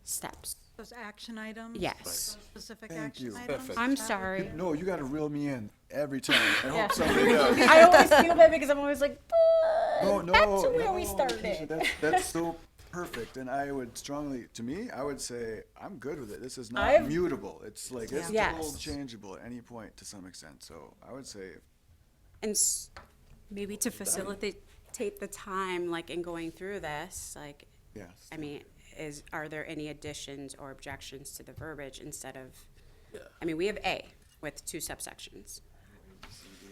steps. Those action items? Yes. Those specific Thank action you. items? I'm sorry. No, you gotta reel me in every time. I hope somebody does. I always feel that because I'm always like, No, back to where we no, started. Keisha, that's so perfect, and I would I would say, I'm good with it. This is not I've- mutable. It's like, it's Yes. still changeable at any point to some extent, so I would say, and maybe to facilitate the time, like, in going through this, like, yes. I mean, are there any additions or objections to the verbiage instead of, we have A with 2 subsections.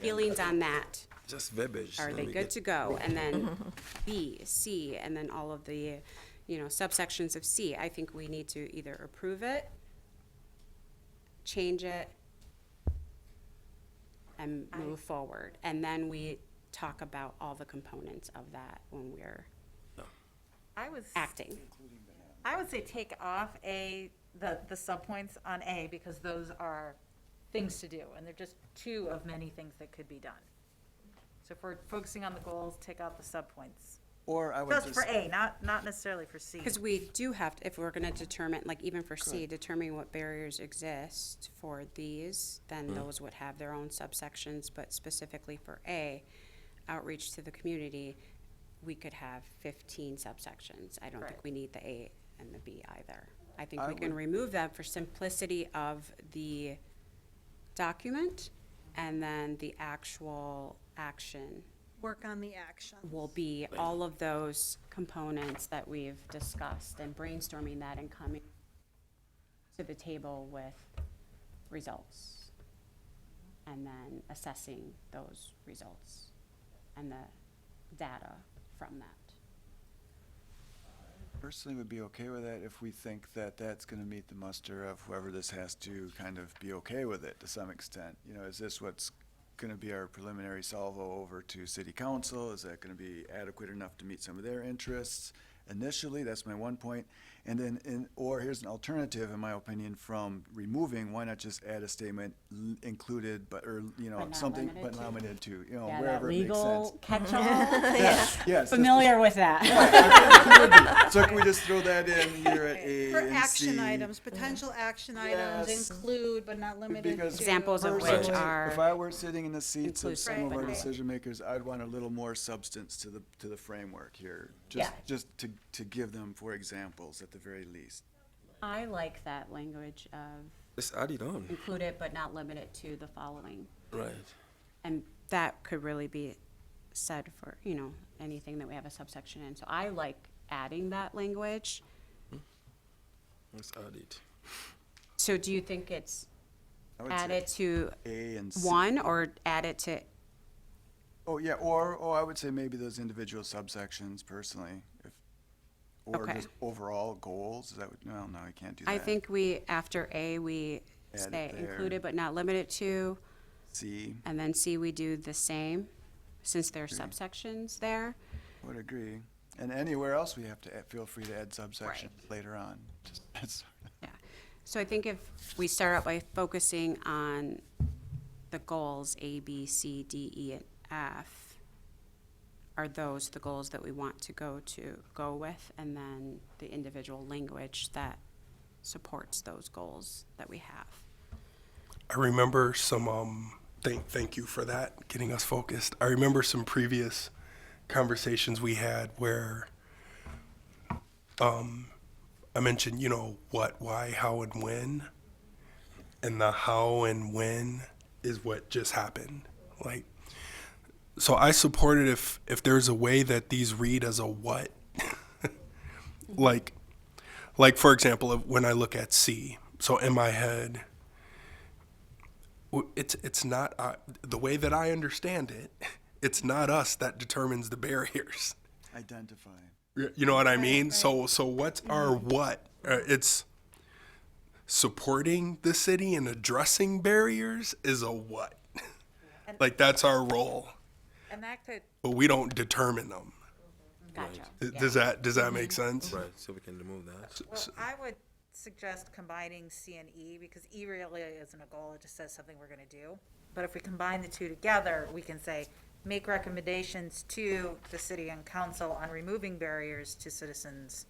Feelings on that, Just verbiage. are they good to go? And then B, C, and then all of the, subsections of C. I think we need to either approve it, change it, and move forward. And then we talk about all the components of that when we're acting. I would say take off the subpoints on A, because those are things to do, and they're just 2 of many things that could be done. So if we're focusing on the goals, take out the subpoints. Or I would Just for A, not necessarily for C. Because we do have to, if we're gonna determine, like, even for C, determining what barriers exist for these, then those would have their own subsections, but specifically for A, outreach to the community, we could have 15 subsections. I don't think Right. we need the A and the B either. I think I we can would- remove them for simplicity of the document, and then the actual action Work on the action. will be all of those components that we've discussed, and brainstorming that and coming to the table with results, and then assessing those results and the data from that. Personally would be okay with that if we think that that's gonna meet the muster of whoever this has to kind of be okay with it to some extent. You know, is this what's gonna be our preliminary salvo over to city council? Is that gonna be adequate enough to meet some of their interests initially? That's my one point. And then, or here's an alternative, in my opinion, from removing, why not just add a statement included, or, But not something, limited but to. not limited to, Yeah, that wherever it makes sense. legal catch-all, Yes, yes. familiar with that. So can we just throw that in here at A For and action C? items, potential action items Yes. include but not limited to. Because Examples of which personally, are if I were sitting in the seats of inclusive. some of Right, our right. decision makers, I'd want a little more substance to the framework here. Yeah. Just to give them, for examples, at the very least. I like that language of Just add it on. include it but not limit it to the following. Right. And that could really be said for, anything that we have a subsection in. So I like adding that language. Let's add it. So do you think it's I would say added to A and C. one or add it to, Oh, yeah, or I would say maybe those individual subsections personally, if, or Okay. just overall goals, is that what, no, I can't do that. I think we, after A, we Add it say there. included but not limited to, C, and then C, we do the same, since there are subsections there. would agree. And anywhere else, we have to feel free to add subsections later on. Just, that's, Yeah. So I think if we start out by focusing on the goals, A, B, C, D, E, and F, are those the goals that we want to go with? And then the individual language that supports those goals that we have. I remember some, thank you for that, getting us focused. I remember some previous conversations we had where I mentioned, what, why, how, and when. And the how and when is what just happened. Like, so I support it if there's a way that these read as a what. like for example, when I look at C, so in my head, it's not, the way that I understand it, it's not us that determines the barriers. identify. You know what I mean? So what's our what? It's supporting the city and addressing barriers is a what. Like that's our role, And that could, but we don't determine them. Gotcha. Does that make sense? Right, so we can remove that. well, I would suggest combining C and E, because E really isn't a goal, it just says something we're gonna do. But if we combine the two together, we can say, make recommendations to the city and council on removing barriers to citizens.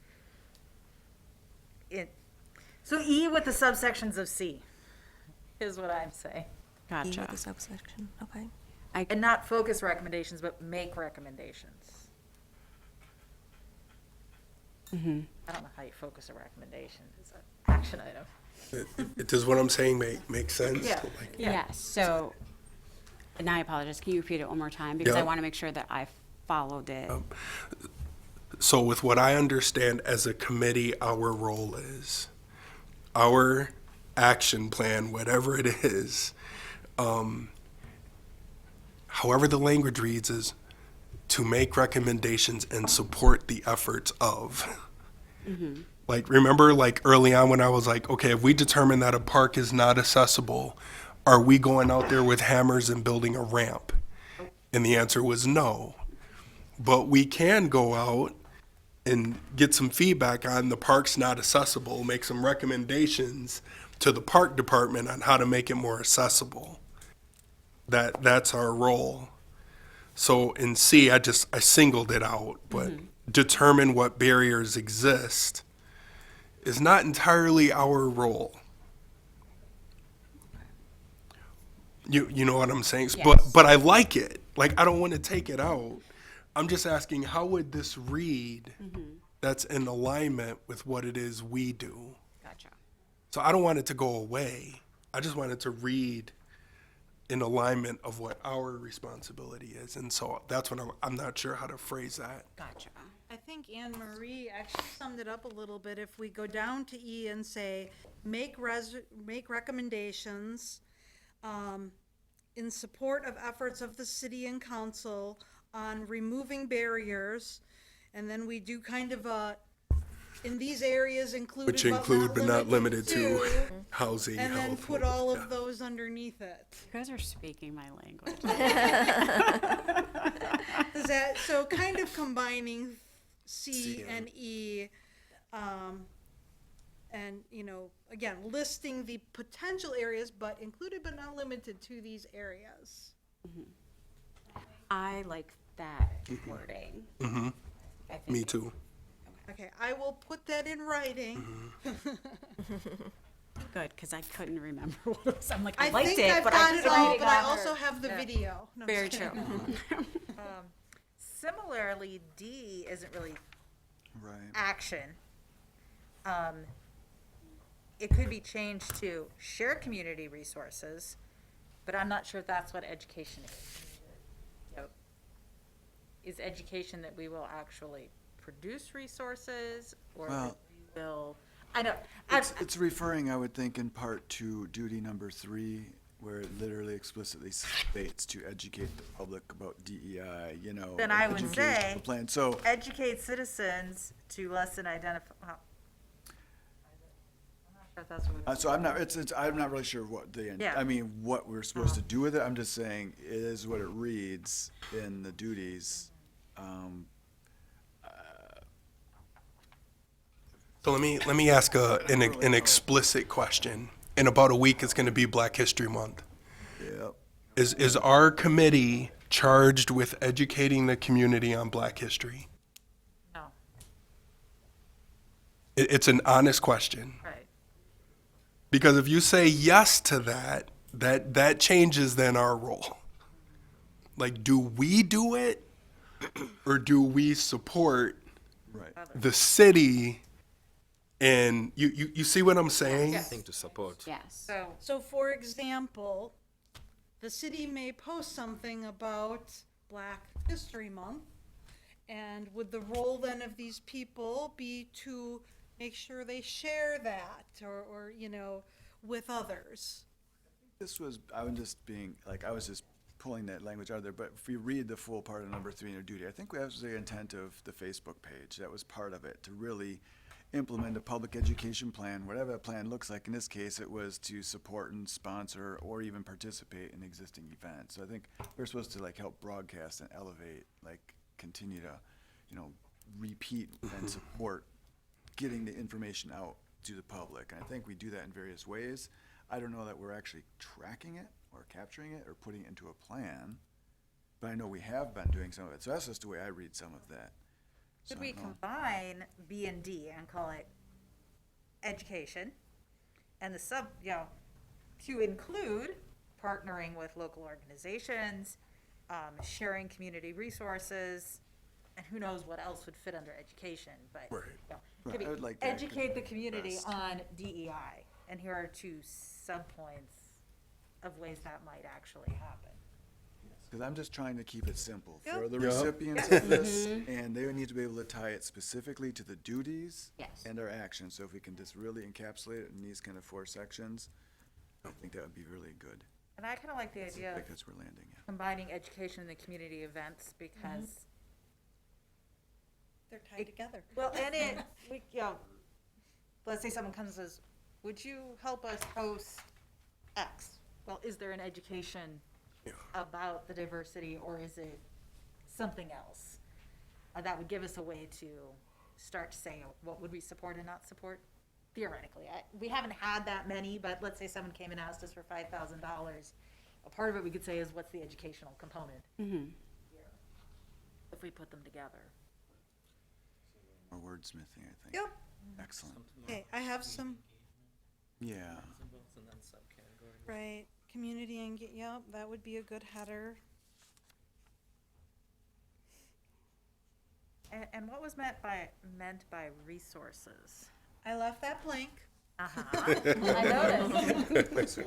So E with the subsections of C is what I'm saying. E Gotcha. with the subsection, okay. And not focus recommendations, but make recommendations. I don't know how you focus a recommendation, it's an action item. Does what I'm saying make sense? Yeah. Like, Yes, so, and I apologize, can you repeat it one more time? Because I Yeah. want to make sure that I followed it. So with what I understand as a committee, our role is, our action plan, whatever it is, however the language reads, is to make recommendations and support the efforts of. Like, remember, like early on when I was like, okay, if we determine that a park is not accessible, are we going out there with hammers and building a ramp? And the answer was no. But we can go out and get some feedback on the park's not accessible, make some recommendations to the park department on how to make it more accessible. That's our role. So in C, I singled it out, but determine what barriers exist is not entirely our role. You know what I'm saying? Yes. But I like it. Like, I don't want to take it out. I'm just asking, how would this read that's in alignment with what it is we do? Gotcha. So I don't want it to go away. I just want it to read in alignment of what our responsibility is. And so that's what I'm not sure how to phrase that. Gotcha. I think Anne Marie actually summed it up a little bit. If we go down to E and say, make recommendations in support of efforts of the city and council on removing barriers, and then we do kind of a, in these ares included Which include but not limited to housing, and then health. put all of those underneath it. You guys are speaking my language. Is that, so kind of combining C and E, and, again, listing the potential areas, but included but not limited to these areas. I like that wording. I think Me too. Okay, I will put that in writing. Good, because I couldn't remember what it was. I'm like, I I liked think it, I've but got I it couldn't all, read it but I on also her. have the video. No, I'm Very just true. kidding. Similarly, D isn't really Right. action. It could be changed to share community resources, but I'm not sure if that's what education is. Is education that we will actually produce resources, or that Well- we will I know. It's referring, I would think, in part to duty number 3, where it literally explicitly states to educate the public about DEI, you know. Then I would educational say- plan. So, Educate citizens to lessen identify. I'm not sure if that's what. so I'm not, I'm not really sure what Yeah. I mean, what we're supposed to do with it. I'm just saying it is what it reads in the duties. So let me ask an explicit question. In about a week, it's going to be Black History Month. Yep. Is our committee charged with educating the community on Black history? No, It's an honest question. right. Because if you say yes to that, that changes then our role. Like, do we do it, or do we support Right. the city? And you see what I'm saying? I think to support. Yes. So for example, the city may post something about Black History Month, and would the role then of these people be to make sure they share that, or, you know, with others? This was, I was just being, like, I was just pulling that language out of there, but if you read the full part of number 3 in your duty, I think that was the intent of the Facebook page. That was part of it, to really implement a public education plan, whatever that plan looks like. In this case, it was to support and sponsor or even participate in existing events. So I think we're supposed to, like, help broadcast and elevate, like, continue to, you know, repeat and support getting the information out to the public. And I think we do that in various ways. I don't know that we're actually tracking it or capturing it or putting it into a plan, but I know we have been doing some of it. So that's just the way I read some of that. So Could I we don't know. combine B and D and call it education and the sub, you know, to include partnering with local organizations, sharing community resources, and who knows what else would fit under education, but. Right. you know, Right, could be I would like that educate the community best. on DEI, and here are 2 subpoints of ways that might actually happen. Because I'm just trying to keep it simple Yep. for the Yep. recipients of this, and they would need to be able to tie it specifically to the duties Yes. and our actions. So if we can just really encapsulate it in these kind of 4 sections, I think that would be really good. And I kind of like the idea of Because we're landing, yeah. combining education and the community events because They're tied together. well, and it, we, you know, let's say someone comes and says, would you help us host X? Well, is there an education about the diversity, or is it something else? That would give us a way to start to say, what would we support and not support? Theoretically, we haven't had that many, but let's say someone came and asked us for $5,000. A part of it we could say is, what's the educational component? If we put them together. More wordsmithing, I think. Yep. Excellent. Okay, I have some, Yeah. Symbols and then subcategory. right, community and, yep, that would be a good header. And what was meant by resources? I left that blank. I noticed.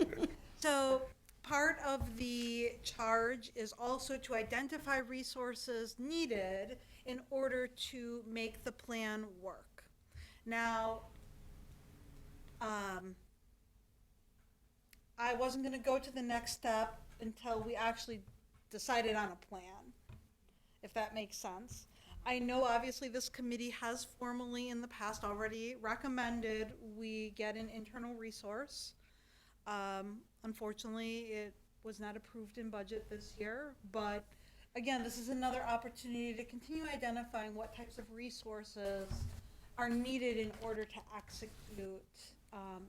So part of the charge is also to identify resources needed in order to make the plan work. Now, I wasn't gonna go to the next step until we actually decided on a plan, if that makes sense. I know obviously this committee has formally in the past already recommended we get an internal resource. Unfortunately, it was not approved in budget this year, but again, this is another opportunity to continue identifying what types of resources are needed in order to execute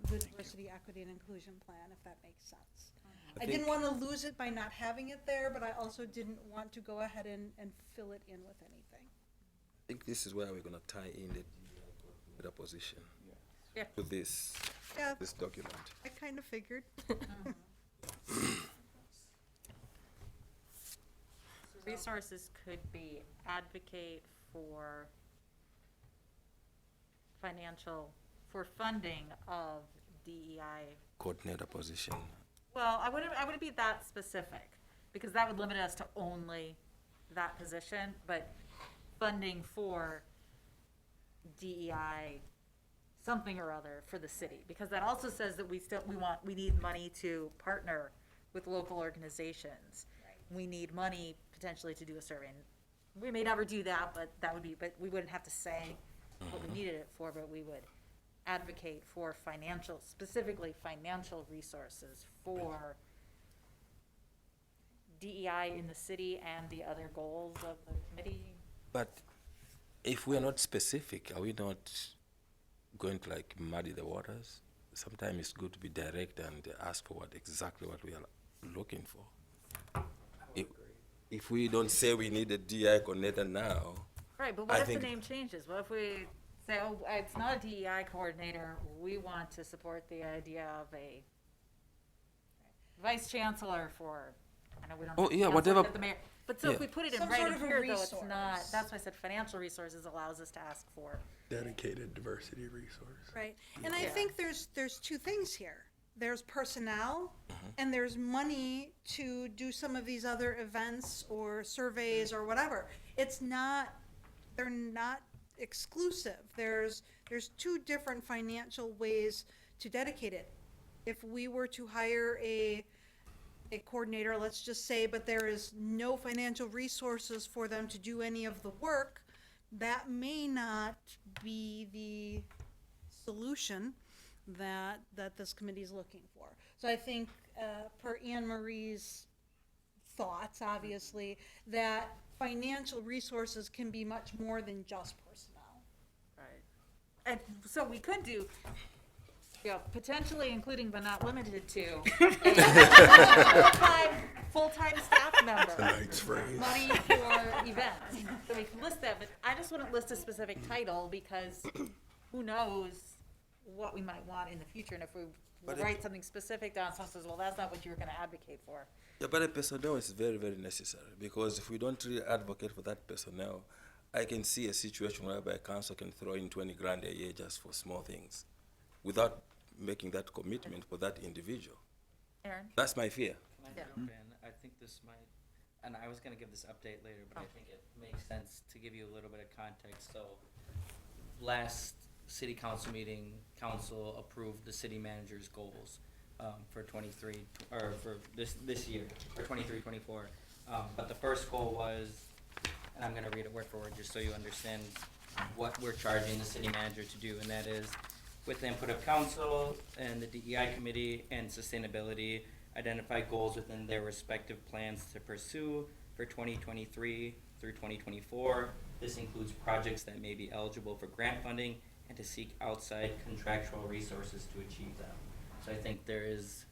the diversity, equity, and inclusion plan, if that makes sense. I didn't want to lose it by not having it there, but I also didn't want to go ahead and fill it in with anything. I think this is where we're gonna tie in the position Yeah. to this Yeah, this document. I kind of figured. Resources could be advocate for for funding of DEI. Coordinator position. Well, I wouldn't be that specific, because that would limit us to only that position, but funding for DEI something or other for the city, because that also says that we need money to partner with local organizations. We need money potentially to do a survey. And we may never do that, but we wouldn't have to say what we needed it for, but we would advocate for specifically financial resources for DEI in the city and the other goals of the committee. But if we are not specific, are we not going to like muddy the waters? Sometimes it's good to be direct and ask for exactly what we are looking for. If we don't say we need a DI coordinator now, Right, but I what if the think- name changes? What if we say, oh, it's not a DEI coordinator, we want to support the idea of a vice chancellor for, I know we don't. Oh, have yeah, council whatever- at the mayor. But so if yeah. we put it in Some sort writing of a here, though, it's not, resource. that's why I said financial resources allows us to ask for. Dedicated diversity resource. Right, and I Yeah. think there's two things here. There's personnel, and there's money to do some of these other events or surveys or whatever. They're not exclusive. There's two different financial ways to dedicate it. If we were to hire a coordinator, let's just say, but there is no financial resources for them to do any of the work, that may not be the solution that this committee is looking for. So I think, per Anne Marie's thoughts, obviously, that financial resources can be much more than just personnel. Right. And so we could do, potentially including but not limited to a full-time staff member. Tonight's phrase. Money for events. So we can list that, but I just wouldn't list a specific title because who knows what we might want in the future. And if we But write something specific down, someone says, well, that's not what you were gonna advocate for. Yeah, but the personnel is very, very necessary, because if we don't really advocate for that personnel, I can see a situation whereby a council can throw in 20 grand a year just for small things without making that commitment for that individual. Aaron? That's my fear. Can I Yeah. jump in? I think this might, and I was gonna give this update later, but I think it makes sense to give you a little bit of context. So, last city council meeting, council approved the city manager's goals, for 23, or for this year, for 23-24. But the first goal was, and I'm gonna read it word for word, just so you understand what we're charging the city manager to do, and that is, with the input of council and the DEI committee and sustainability, identify goals within their respective plans to pursue for 2023 through 2024. This includes projects that may be eligible for grant funding and to seek outside contractual resources to achieve them. So I think there is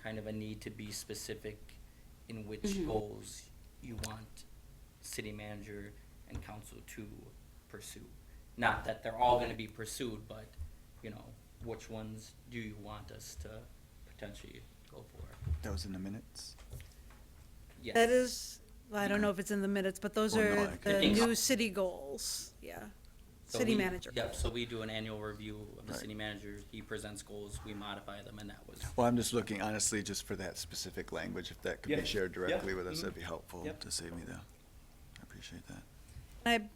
kind of a need to be specific in which goals you want city manager and council to pursue. Not that they're all gonna be pursued, but, which ones do you want us to potentially go for? That was in the minutes? Yes. That is, well, I don't know if it's in the minutes, but those Oh, no, are I the can- new city goals, yeah. So City we- manager. Yep, so we do an annual review of the Right. city manager, he presents goals, we modify them, and that was. Well, I'm just looking honestly just for that specific language. If that could Yeah. be shared directly with us, Mhm. that'd be helpful Yep. to save me I appreciate that. I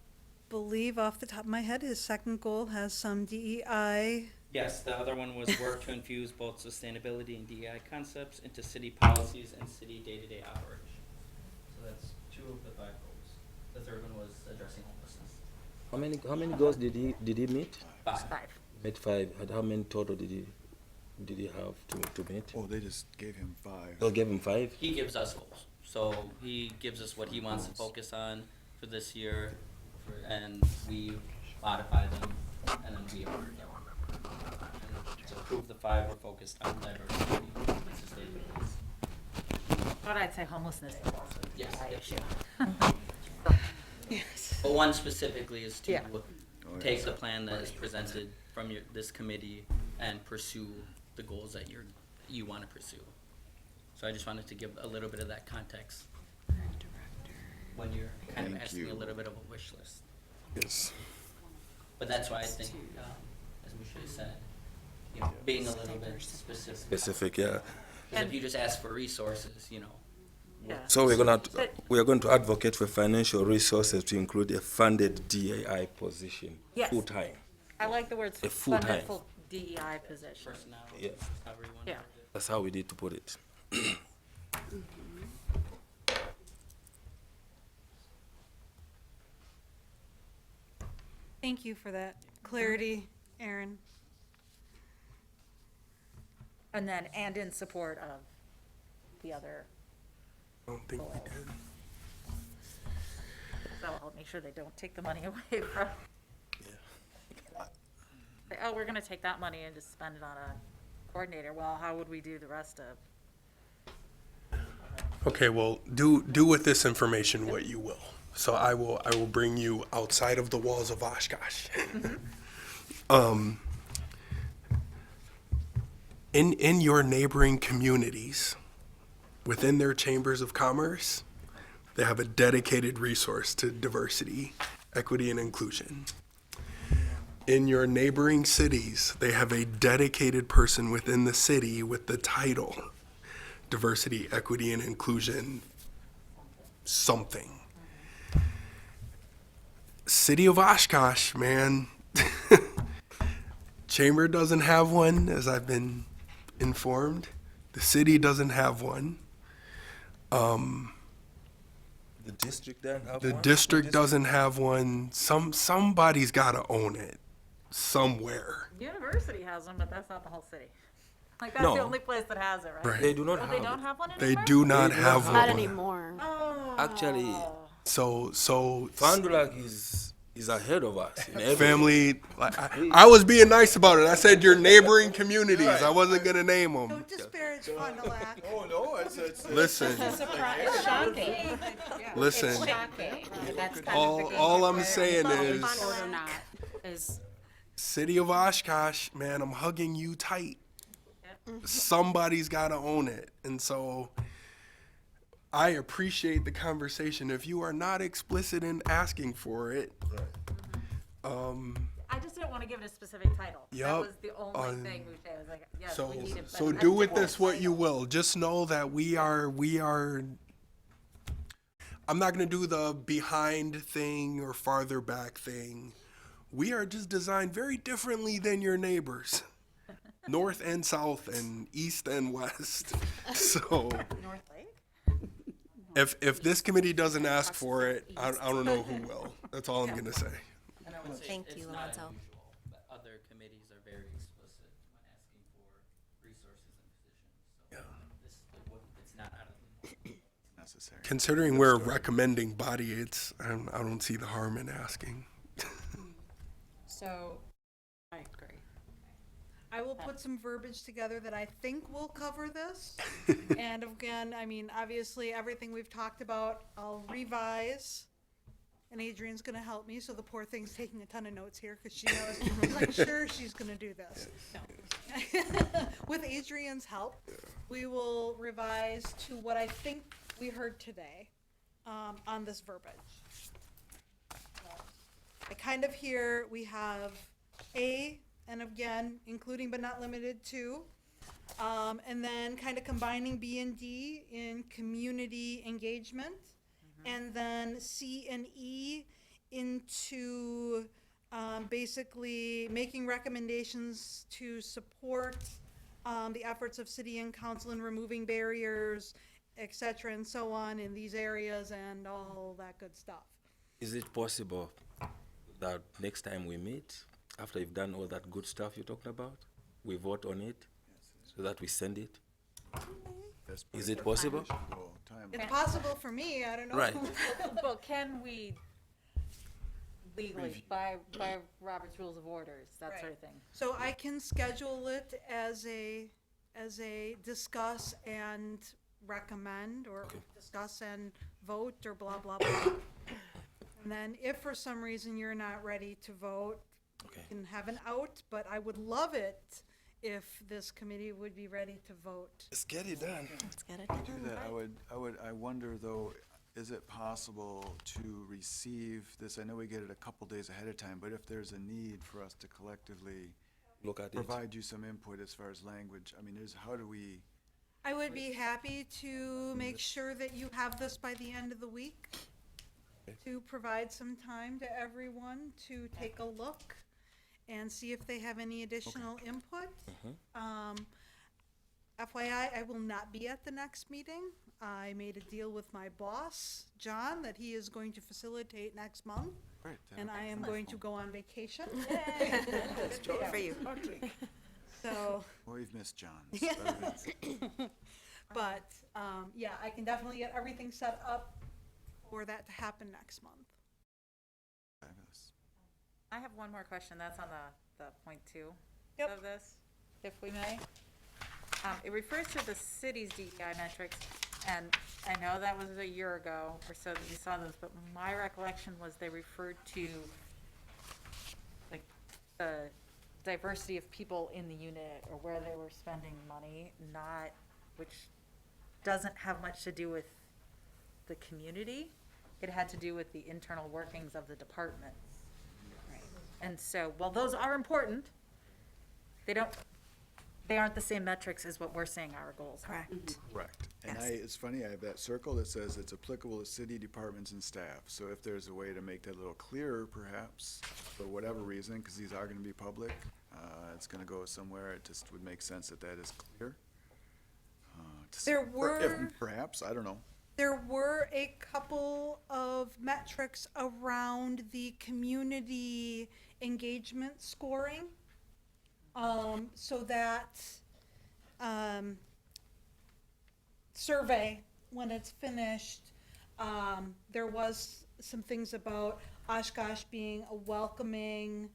believe off the top of my head, his second goal has some DEI. Yes, the other one was work to infuse both sustainability and DEI concepts into city policies and city day-to-day operation. So that's 2 of the 5 goals. The third one was addressing homelessness. How many goals did he meet? 5. Met 5. And how many total did he have to meet? Oh, they just gave him 5. They'll give him 5. He gives us goals, so he gives us what he wants to focus on for this year, and we modify them, and then we approve them. And to approve the 5, we're focused on diversity and sustainability. But I'd say homelessness is also a Yes, DEI yes. issue. But one specifically is to Yeah. take the plan that is presented from this committee and pursue the goals that you want to pursue. So I just wanted to give a little bit of that context when you're kind of Thank asking a you. little bit of a wish list. Yes. But that's why I think, as we should have said, being a little bit specific. Specific, yeah. Because if you just ask for resources, Yeah. So we are going to advocate for financial resources to include a funded DAI position, Yes. full-time. I like the words A full-time. funded full DEI position. Personnel, Yeah. however you want Yeah. to word it. That's how we need to put it. Thank you for that clarity, Aaron. And then, and in support of the other, I don't think we did. so I'll make sure they don't take the money away from. Say, oh, we're gonna take that money and just spend it on a coordinator. Well, how would we do the rest of? Okay, well, do with this information what you will. So I will bring you outside of the walls of Oshkosh. In your neighboring communities, within their chambers of commerce, they have a dedicated resource to diversity, equity, and inclusion. In your neighboring cities, they have a dedicated person within the city with the title diversity, equity, and inclusion something. City of Oshkosh, man. Chamber doesn't have one, as I've been informed. The city doesn't have one. The district then have The one? district doesn't have one. Somebody's got to own it somewhere. University has one, but that's not the whole city. Like, that's No. the only place that has it, right? Right. They do not Oh, have they don't it. have one They anymore? do not They do have not Not one. anymore. Actually, So Fond du Lac is ahead of us in everything. family, I was being nice about it. I said your neighboring communities. I wasn't gonna name them. Don't disparage Fond du Lac. Oh, no, it's Listen, It's shocking. listen. Shocking. That's kind All- of the all game I'm where saying we is- vote or not is City of Oshkosh, man, I'm hugging you tight. Somebody's got to own it. And so I appreciate the conversation. If you are not explicit in asking for it, I just didn't want to give it a specific title. That Yup. was the only thing we said. I was like, yes, so we need it. so do with this what you will. Just know that we are I'm not going to do the behind thing or farther back thing. We are just designed very differently than your neighbors. North and south and east and west. So North Lake? if this committee doesn't ask for it, I don't know who will. That's all I'm going to say. And I would say Thank it's you, not Lorenzo. unusual, but other committees are very explicit when asking for resources and positions. So it's not out of the necessary. Considering we're a recommending body, I don't see the harm in asking. so. I agree. I will put some verbiage together that I think will cover this. And again, I mean, obviously, everything we've talked about, I'll revise. And Adrian's gonna help me, so the poor thing's taking a ton of notes here, because she knows, she's like, sure, she's gonna do this. No. With Adrian's help, we will revise to what I think we heard today, on this verbiage. I kind of hear we have A, and again, including but not limited to, and then kind of combining B and D in community engagement, and then C and E into basically making recommendations to support the efforts of city and council in removing barriers, et cetera, and so on in these areas and all that good stuff. Is it possible that next time we meet, after you've done all that good stuff you're talking about, we vote on it so that we send it? That's Is it possible? Well, time. It's possible for me, I don't know. Right. Well, can we legally, by Robert's Rules of Orders, that sort of thing? So I can schedule it as a discuss and recommend, or discuss and vote, or blah, blah, blah. And then if for some reason you're not ready to vote, Okay. you can have an out, but I would love it if this committee would be ready to vote. Let's get it done. Let's get it Do done. that. I wonder though, is it possible to receive this? I know we get it a couple days ahead of time, but if there's a need for us to collectively Look at it. provide you some input as far as language, I mean, how do we? I would be happy to make sure that you have this by the end of the week, to provide some time to everyone to take a look and see if they have any additional input. FYI, I will not be at the next meeting. I made a deal with my boss, John, that he is going to facilitate next month, Great. and I am going to go on vacation. For you. So, Well, we've missed John's. but, yeah, I can definitely get everything set up for that to happen next month. Fabulous. I have one more question. That's on the point two Yep. of this, if we may. It refers to the city's DEI metrics, and I know that was a year ago or so that you saw those, but my recollection was they referred to like the diversity of people in the unit or where they were spending money, not, which doesn't have much to do with the community. It had to do with the internal workings of the departments. And so, while those are important, they aren't the same metrics as what we're saying our goals are. Correct. Correct. And Yes. it's funny, I have that circle that says it's applicable to city departments and staff. So if there's a way to make that a little clearer, perhaps, for whatever reason, because these are gonna be public, it's gonna go somewhere, it just would make sense that that is clear. There Or if- were- Perhaps, I don't know. There were a couple of metrics around the community engagement scoring. So that, survey, when it's finished, there was some things about Oshkosh being a welcoming,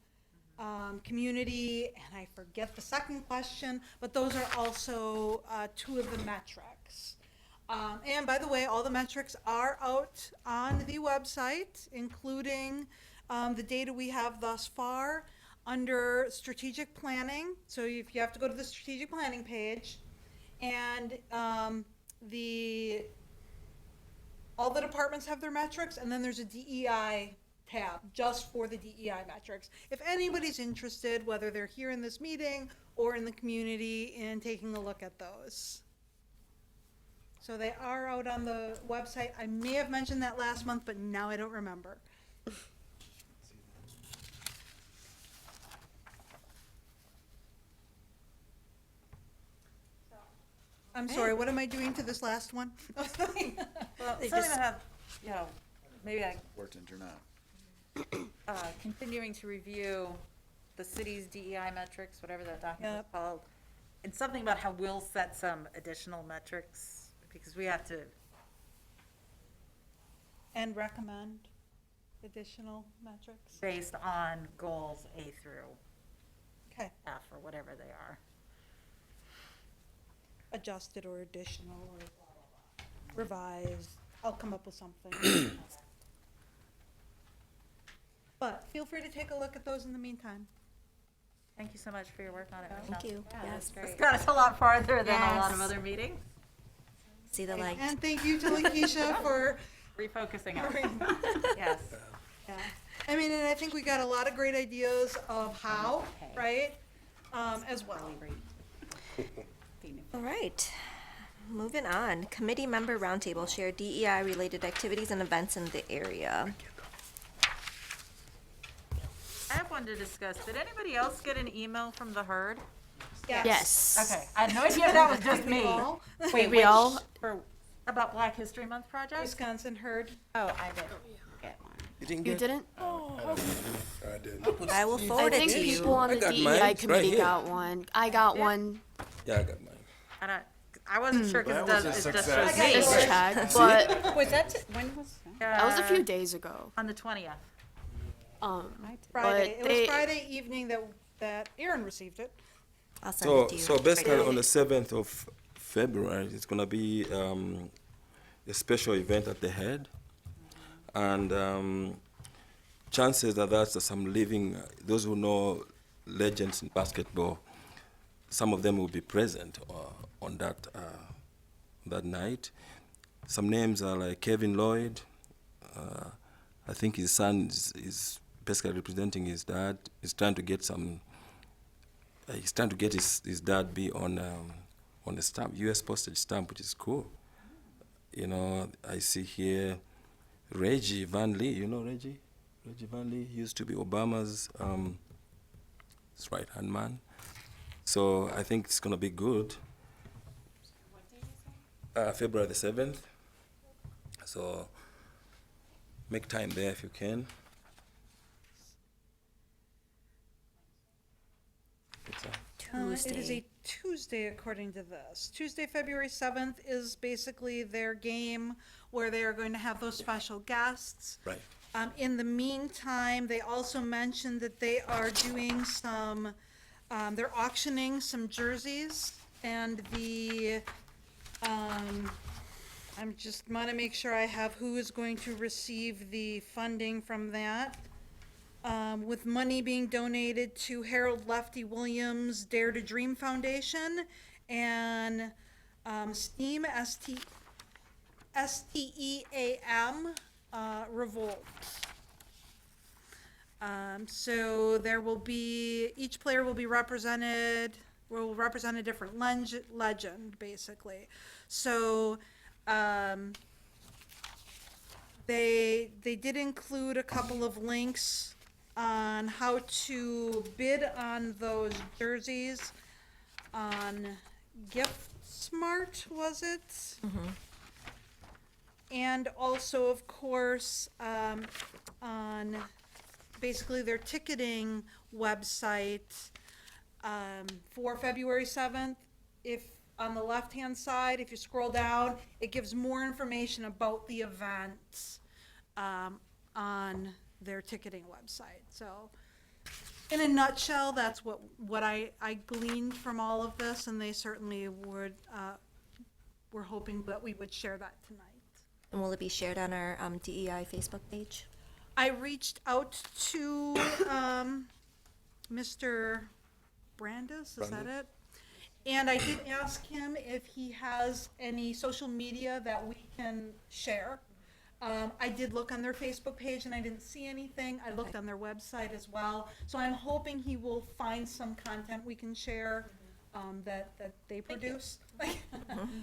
community, and I forget the second question, but those are also, two of the metrics. And by the way, all the metrics are out on the website, including, the data we have thus far under strategic planning. So if you have to go to the strategic planning page, and, all the departments have their metrics, and then there's a DEI tab just for the DEI metrics. If anybody's interested, whether they're here in this meeting or in the community, in taking a look at those. So they are out on the website. I may have mentioned that last month, but now I don't remember. I'm sorry, what am I doing to this last one? Well, They something just- that have, maybe like, Important or not. continuing to review the city's DEI metrics, whatever that document is Yep. called, and something about how we'll set some additional metrics, because we have to, And recommend additional metrics. based on goals A through Okay, F, or whatever they are. adjusted or additional or revised. I'll come up with something. But feel free to take a look at those in the meantime. Thank you so much for your work on it, Michelle. Thank you. Yeah, Yes. that's It's got us a lot farther than a lot of Yes. other meetings. See the light. And thank you to Lakeisha for, Refocusing us. Yes. yeah. I mean, and I think we got a lot of great ideas of how, right? As well. All right. Moving on. Committee member roundtable, share DEI-related activities and events in the area. I have one to discuss. Did anybody else get an email from the herd? Yes. Okay, I had no idea if that was just me. All Wait, we all, About Black History Month project? Wisconsin herd. Oh, I did get one. You didn't you get? didn't? I did. I will I forward it think to people you. on the I got DEI mine. It's committee right here. got one. I got one. Yeah, I got mine. I wasn't sure That because was a it just success. shows me. Just check, but Was that, when was that? that was a few days ago. On the 20th. Friday. It they- was Friday evening that Aaron received it. I'll send it to you. So basically, Right. on the 7th of February, it's gonna be a special event at the head, and chances are that some living, those who know legends in basketball, some of them will be present on that night. Some names are like Kevin Lloyd. I think his son is basically representing his dad. He's trying to get some. He's trying to get his dad be on a stamp, U.S. postage stamp, which is cool. You know, I see here Reggie Van Lee. You know Reggie? Reggie Van Lee. He used to be Obama's his right-hand man. So I think it's going to be good. February the 7th. So make time there if you can. It's a- It is a Tuesday, according to this. Tuesday, February 7th is basically their game where they are going to have those special guests. Right. In the meantime, they also mentioned that they are doing some, they're auctioning some jerseys, and I'm just want to make sure I have who is going to receive the funding from that. With money being donated to Harold Lefty Williams Dare to Dream Foundation and STEAM, STEAM, Revolt. So there will be, each player will represent a different legend, basically. So, they did include a couple of links on how to bid on those jerseys on GiftSmart, was it? And also, of course, on basically their ticketing website for February 7th. If on the left-hand side, if you scroll down, it gives more information about the event on their ticketing website. So in a nutshell, that's what I gleaned from all of this, and they certainly were hoping that we would share that tonight. And will it be shared on our DEI Facebook page? I reached out to Mr. Brandis, is that it? And I did ask him if he has any social media that we can share. I did look on their Facebook page and I didn't see anything. I looked on their website as well. So I'm hoping he will find some content we can share that they produce.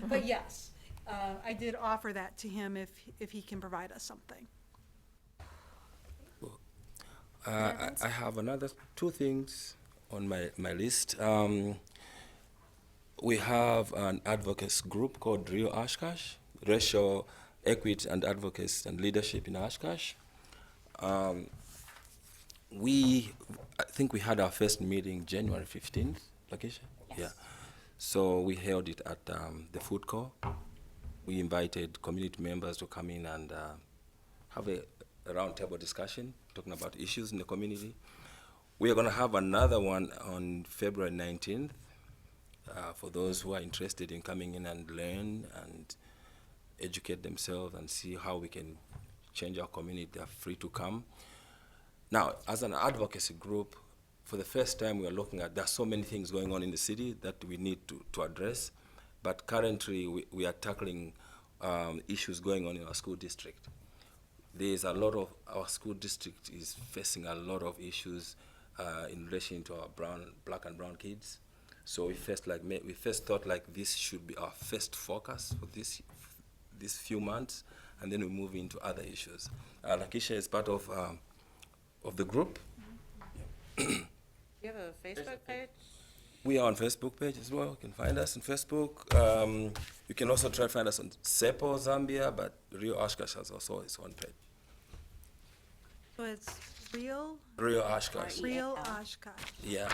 But yes, I did offer that to him if he can provide us something. I have another two things on my list. We have an advocacy group called Rio Oshkosh, Racial Equity and Advocacy and Leadership in Oshkosh. I think we had our first meeting January 15th, Lakeisha? Yes. Yeah. So we held it at the food court. We invited community members to come in and have a roundtable discussion, talking about issues in the community. We are going to have another one on February 19th for those who are interested in coming in and learn and educate themselves and see how we can change our community. They are free to come. Now, as an advocacy group, for the first time we are looking at, there are so many things going on in the city that we need to address, but currently we are tackling issues going on in our school district. There's a lot of, our school district is facing a lot of issues in relation to our black and brown kids. So we first thought like this should be our first focus for these few months, and then we move into other issues. Lakeisha is part of the group. You have a Facebook page? We are on Facebook page as well. You can find us on Facebook. You can also try to find us on SEPO Zambia, but Rio Oshkosh has also its own page. So it's Rio Oshkosh. Oshkosh. Yeah.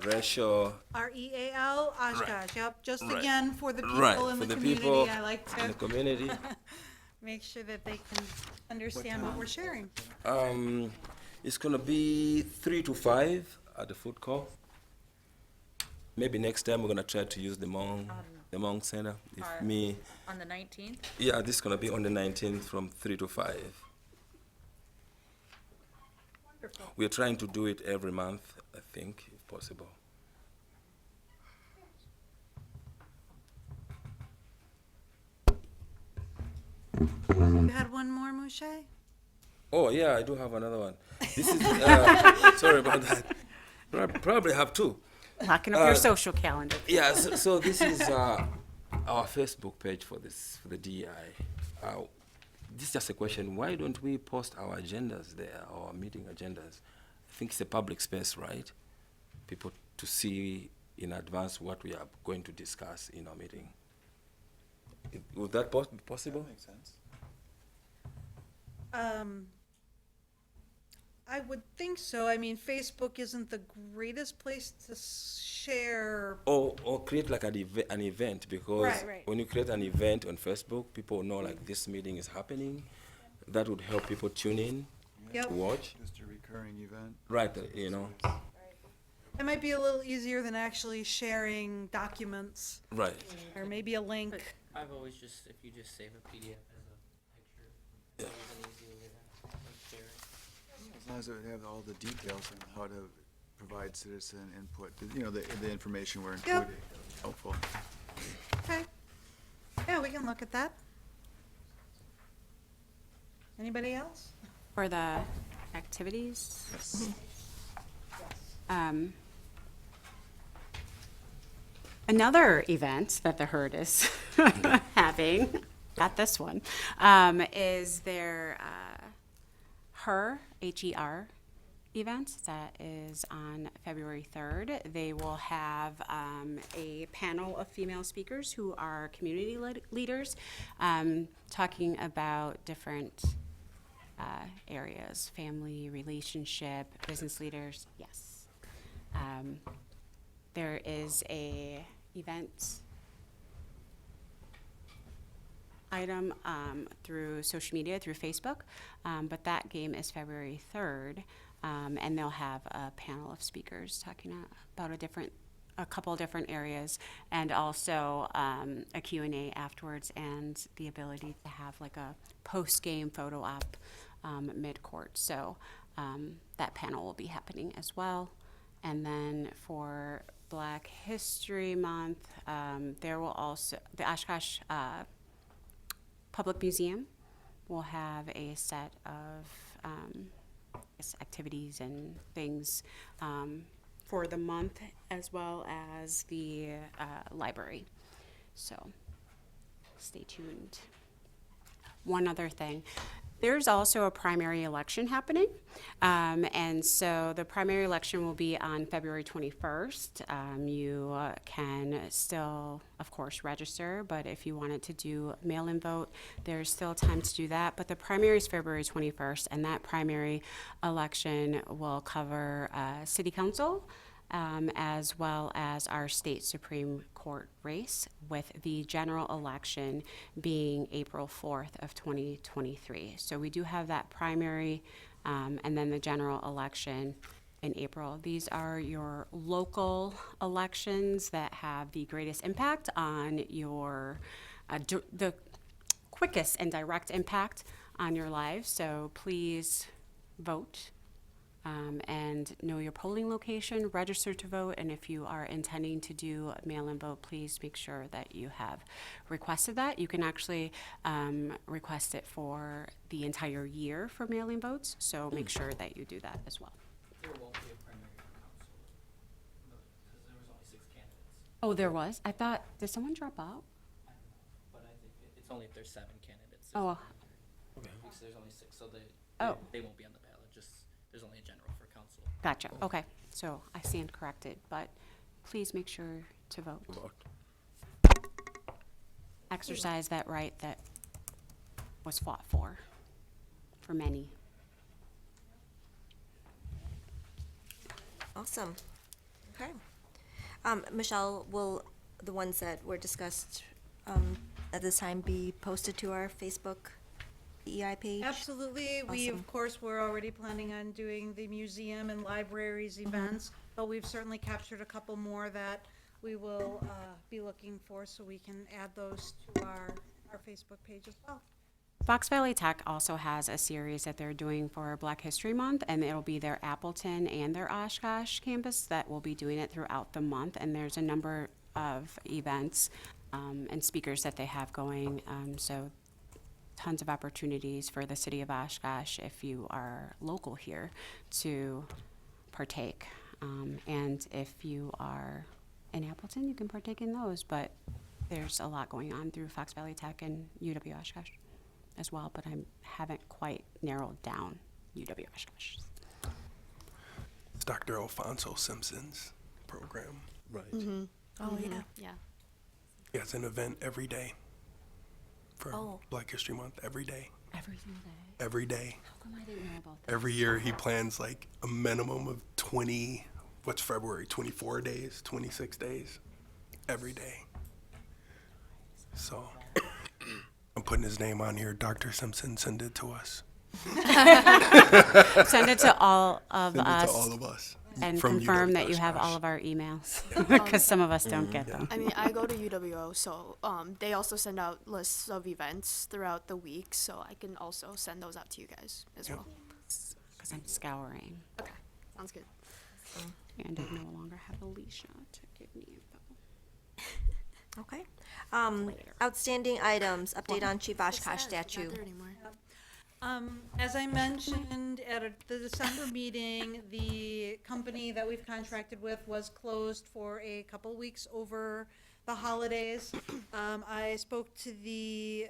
Racial. REAL Oshkosh. Yep. Just Right. again for the people Right, in for the the community. people I like in the to community. make sure that they can understand what we're sharing. It's gonna be 3 to 5 at the food court. Maybe next time we're gonna try to use the Hmong Center. On the 19th? Yeah, this is gonna be on the 19th from 3 to 5. Wonderful. We're trying to do it every month, I think, if possible. You had one more, Mouche? Oh, yeah, I do have another one. This is, sorry about that. Probably have two. Locking up your social calendar. Yeah, so this is our Facebook page for the DEI. This is just a question. Why don't we post our agendas there, our meeting agendas? I think it's a public space, right? people to see in advance what we are going to discuss in our meeting. Would that be possible? That makes sense. I would think so. I mean, Facebook isn't the greatest place to share. Or create like an event, because Right. when you create an event on Facebook, people know like this meeting is happening. That would help people tune in Yep. to watch. Just a recurring event. Right, you know. It might be a little easier than actually sharing documents Right. or maybe a link. But I've always just, if you just save a PDF as a picture, it's always an easy way to like, share it. As long as it have all the details on how to provide citizen input, the information we're including, helpful. Okay. Yeah, we can look at that. Anybody else? For the activities, Yes. another event that the herd is having, got this one, is their HER event that is on February 3rd. They will have a panel of female speakers who are community leaders talking about different areas, family, relationship, business leaders, yes. There is a event item through social media, through Facebook, but that game is February 3rd, and they'll have a panel of speakers talking about a couple of different areas, and also a Q&A afterwards, and the ability to have like a post-game photo op mid-court. So that panel will be happening as well. And then for Black History Month, there will also, the Oshkosh Public Museum will have a set of activities and things for the month, as well as the library. So stay tuned. One other thing. There's also a primary election happening, and so the primary election will be on February 21st. You can still, of course, register, but if you wanted to do mail-in vote, there's still time to do that. But the primary is February 21st, and that primary election will cover City Council, as well as our state Supreme Court race, with the general election being April 4th of 2023. So we do have that primary, and then the general election in April. These are your local elections that have the greatest impact on your, the quickest and direct impact on your lives. So please vote. And know your polling location, register to vote, and if you are intending to do a mail-in vote, please make sure that you have requested that. You can actually request it for the entire year for mail-in votes, so make sure that you do that as well. There won't be a primary for council, because there was only 6 candidates. Oh, there was? I thought, did someone drop out? I don't know, but I think it's only if there's 7 candidates. Oh, Because there's only 6, so Oh. they won't be on the ballot, just, there's only a general for council. gotcha. Okay, so I stand corrected, but please make sure to vote. Exercise that right that was fought for many. Awesome. Okay. Michelle, will the ones that were discussed at this time be posted to our Facebook EI page? Absolutely. We, Awesome. of course, we're already planning on doing the museum and libraries events, but we've certainly captured a couple more that we will be looking for, so we can add those to our Facebook page as well. Fox Valley Tech also has a series that they're doing for Black History Month, and it'll be their Appleton and their Oshkosh campus that will be doing it throughout the month. And there's a number of events and speakers that they have going. So tons of opportunities for the city of Oshkosh, if you are local here, to partake. And if you are in Appleton, you can partake in those. But there's a lot going on through Fox Valley Tech and UW Oshkosh as well, but I haven't quite narrowed down UW Oshkosh. It's Dr. Alfonso Simpson's program. Right. Oh, yeah. Yeah. He has an event every day for Oh. Black History Month, every day. Every single day. Every day. How come I didn't know about that? Every year he plans like a minimum of 20, what's February, 24 days, 26 days, every day. So I'm putting his name on here. Dr. Simpson, send it to us. Send it to all of Send it us to all of us. and from confirm UW that you have Oshkosh. all of our emails, because some of us don't get them. I mean, I go to UWO, so they also send out lists of events throughout the week, so I can also send those out to you guys as well. Because I'm scouring. Okay, sounds good. And I no longer have Alicia to give me info. Okay. Outstanding items, update on Chief Oshkosh statue. Not there anymore. As I mentioned at the December meeting, the company that we've contracted with was closed for a couple weeks over the holidays. I spoke to the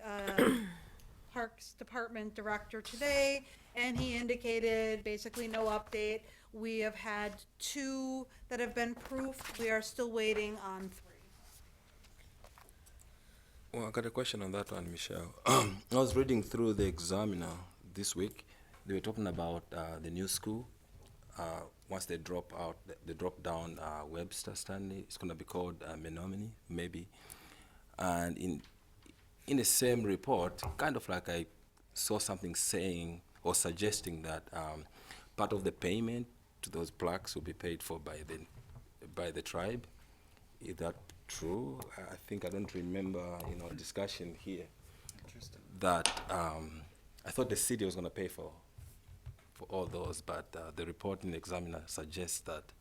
Parks Department director today, and he indicated basically no update. We have had 2 that have been proofed. We are still waiting on 3. Well, I got a question on that one, Michelle. I was reading through the Examiner this week. They were talking about the new school. Once they drop down Webster Stanley, it's going to be called Menominee, maybe. And in the same report, kind of like I saw something saying or suggesting that part of the payment to those plaques will be paid for by the tribe. Is that true? I think I don't remember, a discussion here that I thought the city was going to pay for all those, but the report in the Examiner suggests that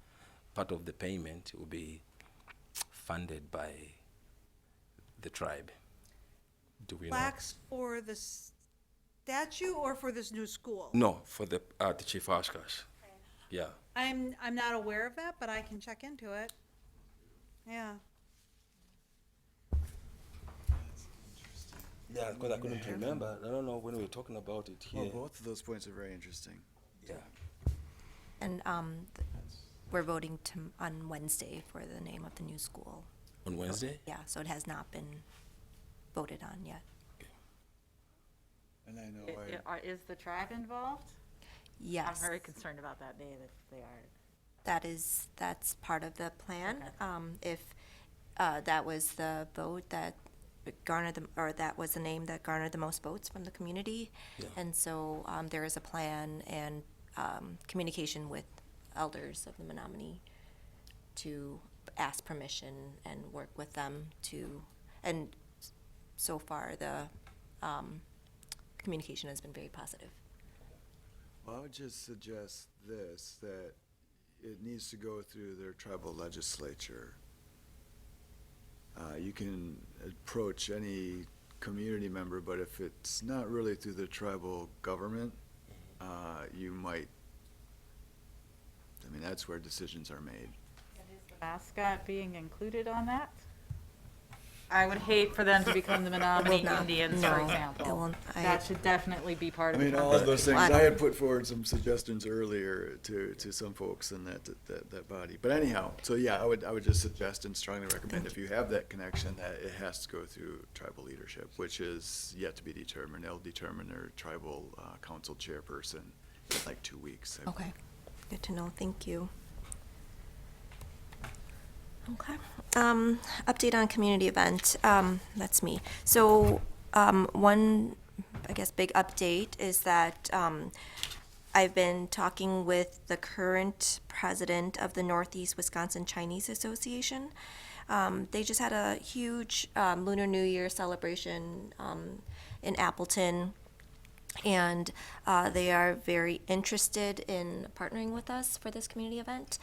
part of the payment will be funded by the tribe. Do we know? Plaques for the statue or for this new school? No, for the Chief Oshkosh. Yeah. I'm not aware of that, but I can check into it. Yeah. Yeah, because I couldn't remember. I don't know when we were talking about it Well, here. both of those points are very interesting. Yeah. And we're voting on Wednesday for the name of the new school. On Wednesday? Yeah, so it has not been voted on yet. And I know Is the tribe involved? Yes. I'm very concerned about that day that they are. That's part of the plan. If that was the vote that garnered that was the name that garnered the most votes from the community. Yeah. And so there is a plan and communication with elders of the Menominee to ask permission and work with them and so far the communication has been very positive. Well, I would just suggest this, that it needs to go through their tribal legislature. You can approach any community member, but if it's not really through the tribal government, you might, that's where decisions are made. Is the mascot being included on that? I would hate for them to become the Menominee not. Indians, No, for it example. won't. That should definitely be part of the All of those things, Well, I had put forward some suggestions earlier to some folks in that body. But anyhow, so yeah, I would just suggest and strongly recommend, if you have that connection, that it has to go through tribal leadership, which is yet to be determined. They'll determine their tribal council chairperson in like 2 weeks. I Okay, good to know, thank you. Okay, update on community event, that's me. So, one, I guess, big update is that, I've been talking with the current president of the Northeast Wisconsin Chinese Association. They just had a huge, Lunar New Year celebration, in Appleton. And they are very interested in partnering with us for this community event.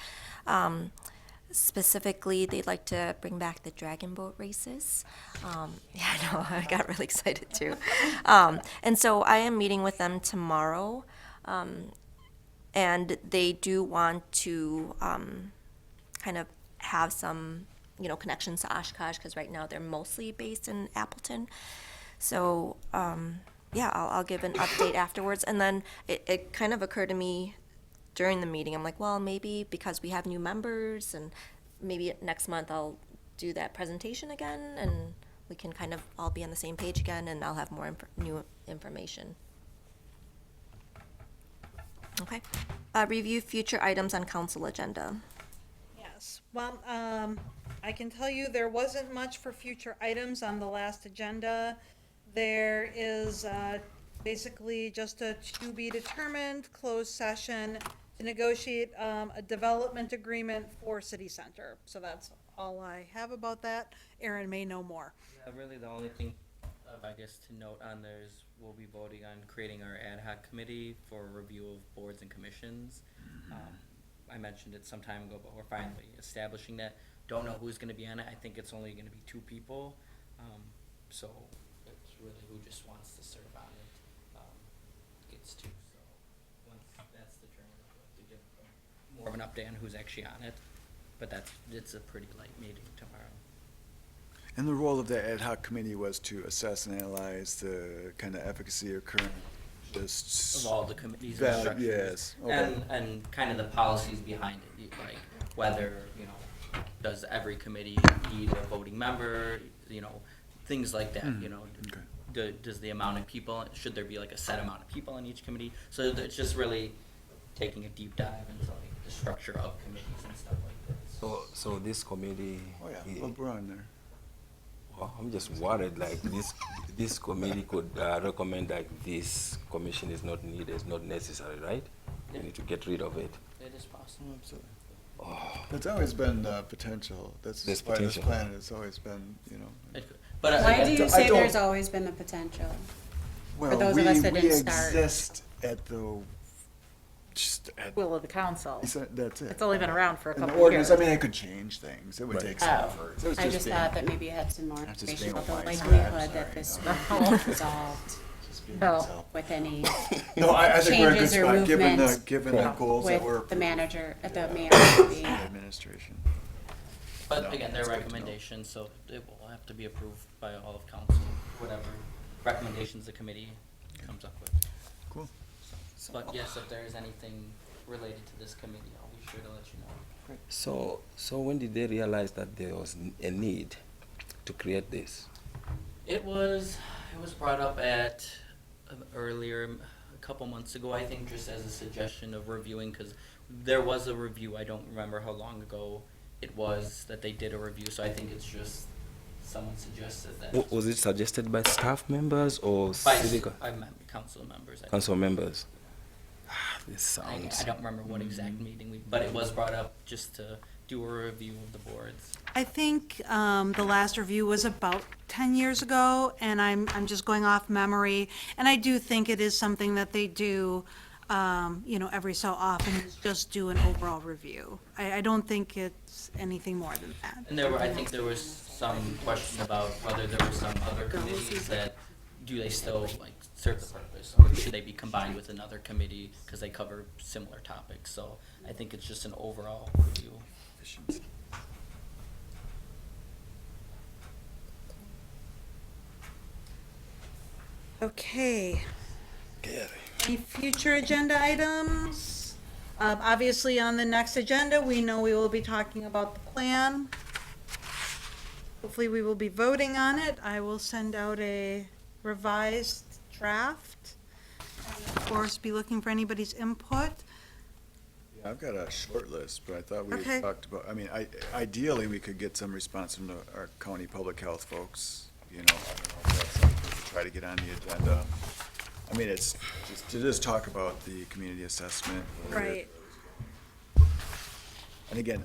Specifically, they'd like to bring back the dragon boat races. Yeah, I know, I got really excited too. And so I am meeting with them tomorrow. And they do want to kind of have some, connections to Oshkosh, because right now they're mostly based in Appleton. So, yeah, I'll give an update afterwards. And then it kind of occurred to me during the meeting, I'm like, well, maybe because we have new members and maybe next month I'll do that presentation again, and we can kind of all be on the same page again, and I'll have more new information. Okay. Review future items on council agenda. Yes, well, I can tell you there wasn't much for future items on the last agenda. There is, basically just a to be determined closed session to negotiate, a development agreement for city center. So that's all I have about that. Aaron may know more. Yeah, really the only thing, I guess, to note on there is we'll be voting on creating our ad hoc committee for review of boards and commissions. I mentioned it some time ago, but we're finally establishing that. Don't know who's gonna be on it. I think it's only gonna be 2 people. So it's really who just wants to serve on it, gets to. So once that's determined, I'll have to give more of an update on who's actually on it. But it's a pretty light meeting tomorrow. And the role of the ad hoc committee was to assess and analyze the kind of efficacy or current just. Of all the committees and Valid, structures. yes, okay. And kind of the policies behind it, like whether, does every committee need a voting member, things like that, Okay. Does the amount of people, should there be like a set amount of people on each committee? So it's just really taking a deep dive into like the structure of committees and stuff like that. So this committee. Oh, yeah, well, we're on there. Well, I'm just worried, like, this committee could recommend like this commission is not needed, is not necessary, right? We Yeah. need to get rid of it. It is possible. Oh, absolutely. That's always been the potential. That's There's why this potential. plan has always been, It could. But Why again, do you I say don't- there's always been the potential? Well, those of us that we didn't start. exist at the, just at, Will of the council. that's it. It's only been around for a And the couple of ordinance, years. I mean, it could change things. It would Right. take some Oh, effort. It was I just being- thought that maybe you had some more Not just information being a about the wise guy, likelihood sorry, that this no. would be resolved just being No. myself. with any No, I think we're in a good changes or spot, given the, movements given the goals that were with the approved manager, the Yeah. mayor. would be- by the administration. But No, again, their that's good to know. recommendations, so it will have to be approved by all of council, whatever recommendations the committee comes up with. Cool. But yes, if there is anything related to this committee, I'll be sure to let you know. So when did they realize that there was a need to create this? It was brought up at earlier, a couple months ago, I think, just as a suggestion of reviewing, because there was a review, I don't remember how long ago it was that they did a review, so I think it's just, someone suggested that. Was it suggested by staff members or By, city council members. I think. council members? This I sounds. don't remember what exact meeting but it was brought up just to do a review of the boards. I think the last review was about 10 years ago, and I'm just going off memory. And I do think it is something that they do, every so often, is just do an overall review. I don't think it's anything more than that. And I think there was some question about whether there were some other committees that, do they still like serve the purpose? Or should they be combined with another committee because they cover similar topics? So I think it's just an overall review. Efficiency. Okay. Any future agenda items? Obviously, on the next agenda, we know we will be talking about the plan. Hopefully, we will be voting on it. I will send out a revised draft. And of course, be looking for anybody's input. Yeah, I've got a short list, but I thought we Okay. had talked about, ideally, we could get some response from our county public health folks, I don't know if that's something we could try to get on the agenda. It's just to just talk about the community assessment. Right. And again,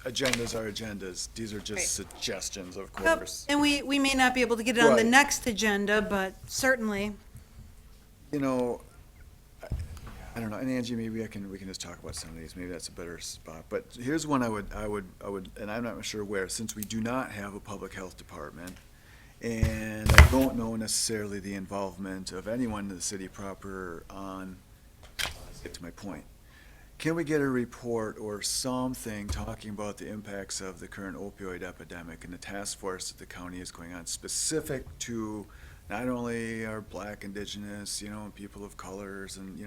agendas are agendas. These are Right. just suggestions, of Yep, course. and we may not be able to get it on the Right. next agenda, but certainly. I don't know, and Angie, maybe we can just talk about some of these, maybe that's a better spot, but here's one I would, and I'm not sure where, since we do not have a public health department, and I don't know necessarily the involvement of anyone in the city proper on, let's get to my point. Can we get a report or something talking about the impacts of the current opioid epidemic and the task force that the county is going on, specific to not only our Black, Indigenous, and people of colors, and,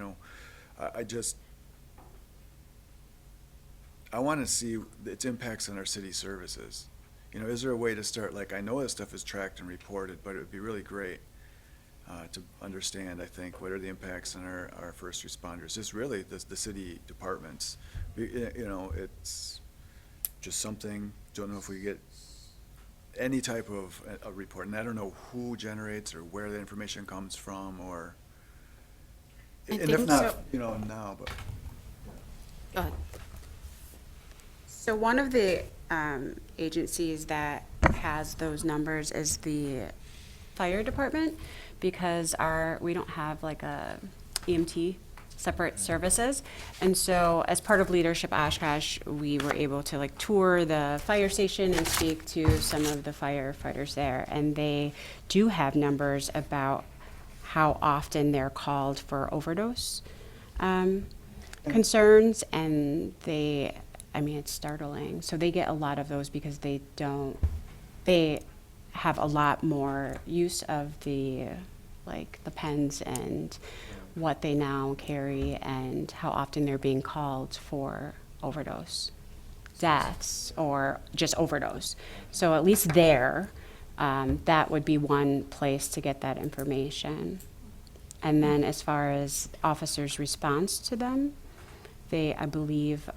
I want to see its impacts on our city services. You know, is there a way to start, like, I know this stuff is tracked and reported, but it would be really great to understand, I think, what are the impacts on our first responders, just really the city departments. You know, it's just something, don't know if we get any type of a report, and I don't know who generates or where the information comes from, or, I and if think not, so. you know, now, but. Go ahead. So one of the agencies that has those numbers is the fire department, because we don't have like a EMT separate services. And so as part of Leadership Oshkosh, we were able to like tour the fire station and speak to some of the firefighters there. And they do have numbers about how often they're called for overdose concerns, and it's startling. So they get a lot of those because they have a lot more use of the pens and what they now carry and how often they're being called for overdose deaths or just overdose. So at least there, that would be one place to get that information. And then as far as officers' response to them, I believe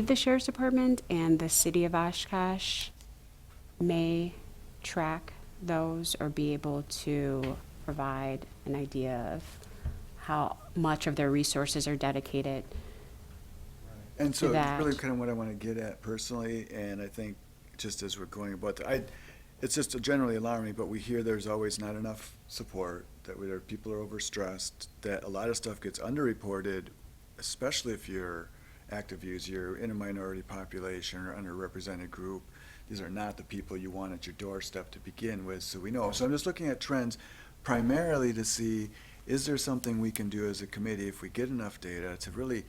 the Sheriff's Department and the City of Oshkosh may track those or be able to provide an idea of how much of their resources are dedicated And so to it's that. really kind of what I want to get at personally, and I think just as we're going about it's just generally alarming, but we hear there's always not enough support, that people are overstressed, that a lot of stuff gets underreported, especially if you're active use, you're in a minority population or underrepresented group. These are not the people you want at your doorstep to begin with, so we know. So I'm just looking at trends primarily to see, is there something we can do as a committee, if we get enough data, to really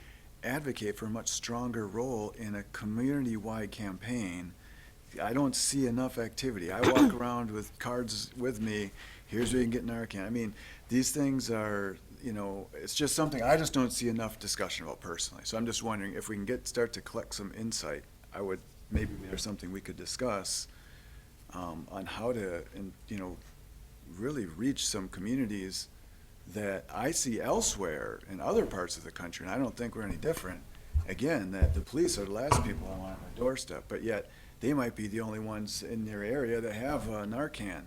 advocate for a much stronger role in a community-wide campaign. I don't see enough activity. I walk around with cards with me, here's where you can get Narcan. I mean, these things are, you know, it's just something I just don't see enough discussion about personally. So I'm just wondering if we can start to collect some insight, maybe there's something we could discuss on how to, really reach some communities that I see elsewhere in other parts of the country, and I don't think we're any different. Again, that the police are the last people I want on my doorstep, but yet they might be the only ones in their area that have Narcan.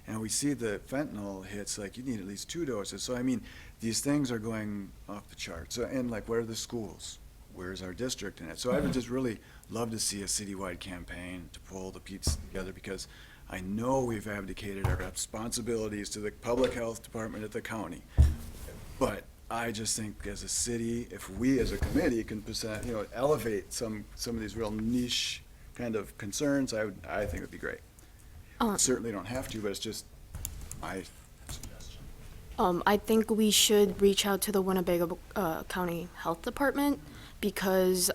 And we see the fentanyl hits, like you need at least 2 doses. So I mean, these things are going off the charts. So, and like, where are the schools? Where's our district in it? So I would just really love to see a citywide campaign to pull the pieces together, because I know we've abdicated our responsibilities to the public health department at the county. But I just think as a city, if we as a committee can elevate some of these real niche kind of concerns, I think it'd be great. Certainly don't have to, but it's just my suggestion. I think we should reach out to the Winnebago County Health Department, because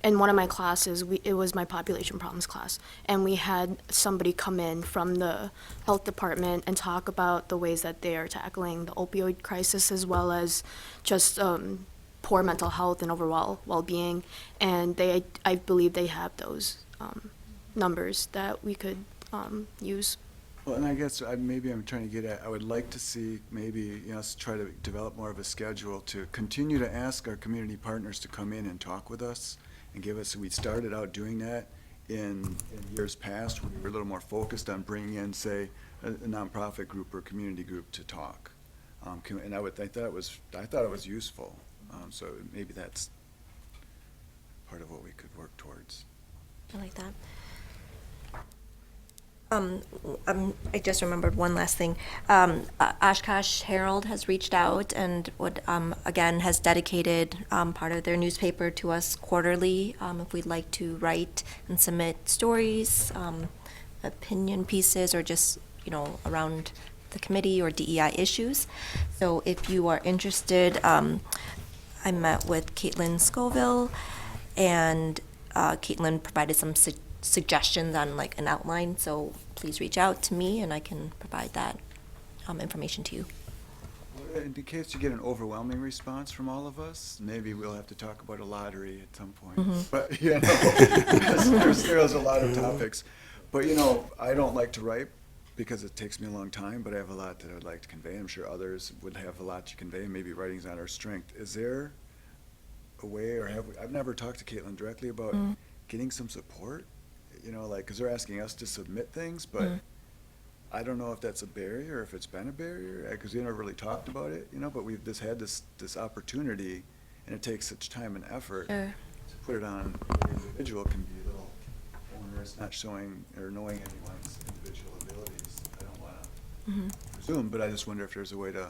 in one of my classes, it was my population problems class, and we had somebody come in from the health department and talk about the ways that they are tackling the opioid crisis, as well as just poor mental health and overall well-being. And I believe they have those numbers that we could use. Well, and I guess maybe I'm trying to get at, I would like to see maybe, us try to develop more of a schedule to continue to ask our community partners to come in and talk with us and give us, we started out doing that in years past. We were a little more focused on bringing in, say, a nonprofit group or community group to talk. And I thought it was useful. So maybe that's part of what we could work towards. I like that. I just remembered one last thing. Oshkosh Herald has reached out and again has dedicated part of their newspaper to us quarterly. If we'd like to write and submit stories, opinion pieces, or just around the committee or DEI issues. So if you are interested, I met with Caitlin Scoville, and Caitlin provided some suggestions on an outline, so please reach out to me and I can provide that information to you. in case you get an overwhelming response from all of us, maybe we'll have to talk about a lottery at some point. But, you know, there's a lot of topics. But, you know, I don't like to write because it takes me a long time, but I have a lot that I would like to convey. I'm sure others would have a lot to convey. Maybe writing's not our strength. Is there a way, or I've never talked to Caitlin directly about getting some support? You know, like, because they're asking us to submit things, but I don't know if that's a barrier or if it's been a barrier, because we never really talked about it, you know, but we've just had this opportunity, and it takes such time and effort Sure. to put it on an individual can be a little onerous, not showing or knowing anyone's individual abilities. I don't want to presume, but I just wonder if there's a way to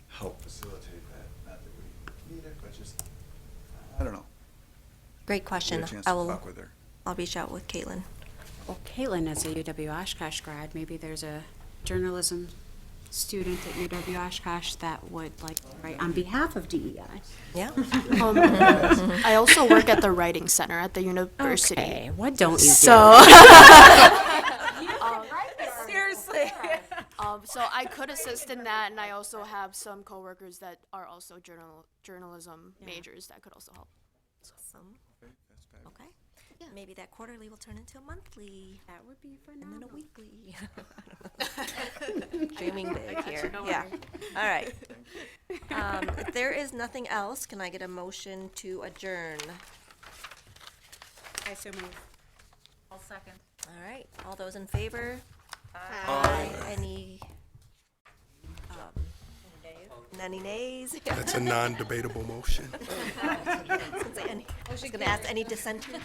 help facilitate that. Not that we need it, but just, I don't know. Great Get question. a chance to talk with her. I'll reach out with Caitlin. Well, Caitlin is a UW Oshkosh grad. Maybe there's a journalism student at UW Oshkosh that would like to write on behalf of DEI. Yeah. I also work at the Writing Center at the university. Okay, what don't you So, Seriously. so I could assist in that, and I also have some coworkers that are also journalism majors that could also help. Awesome. Okay. Maybe that quarterly will turn into a monthly. That would be And then a phenomenal. weekly. Dreaming big here. Yeah. All right. If there is nothing else, can I get a motion to adjourn? I so move. I'll second. All right. All those in favor? Aye. Any nays? That's a non-debatable motion. I was gonna ask any dissenters?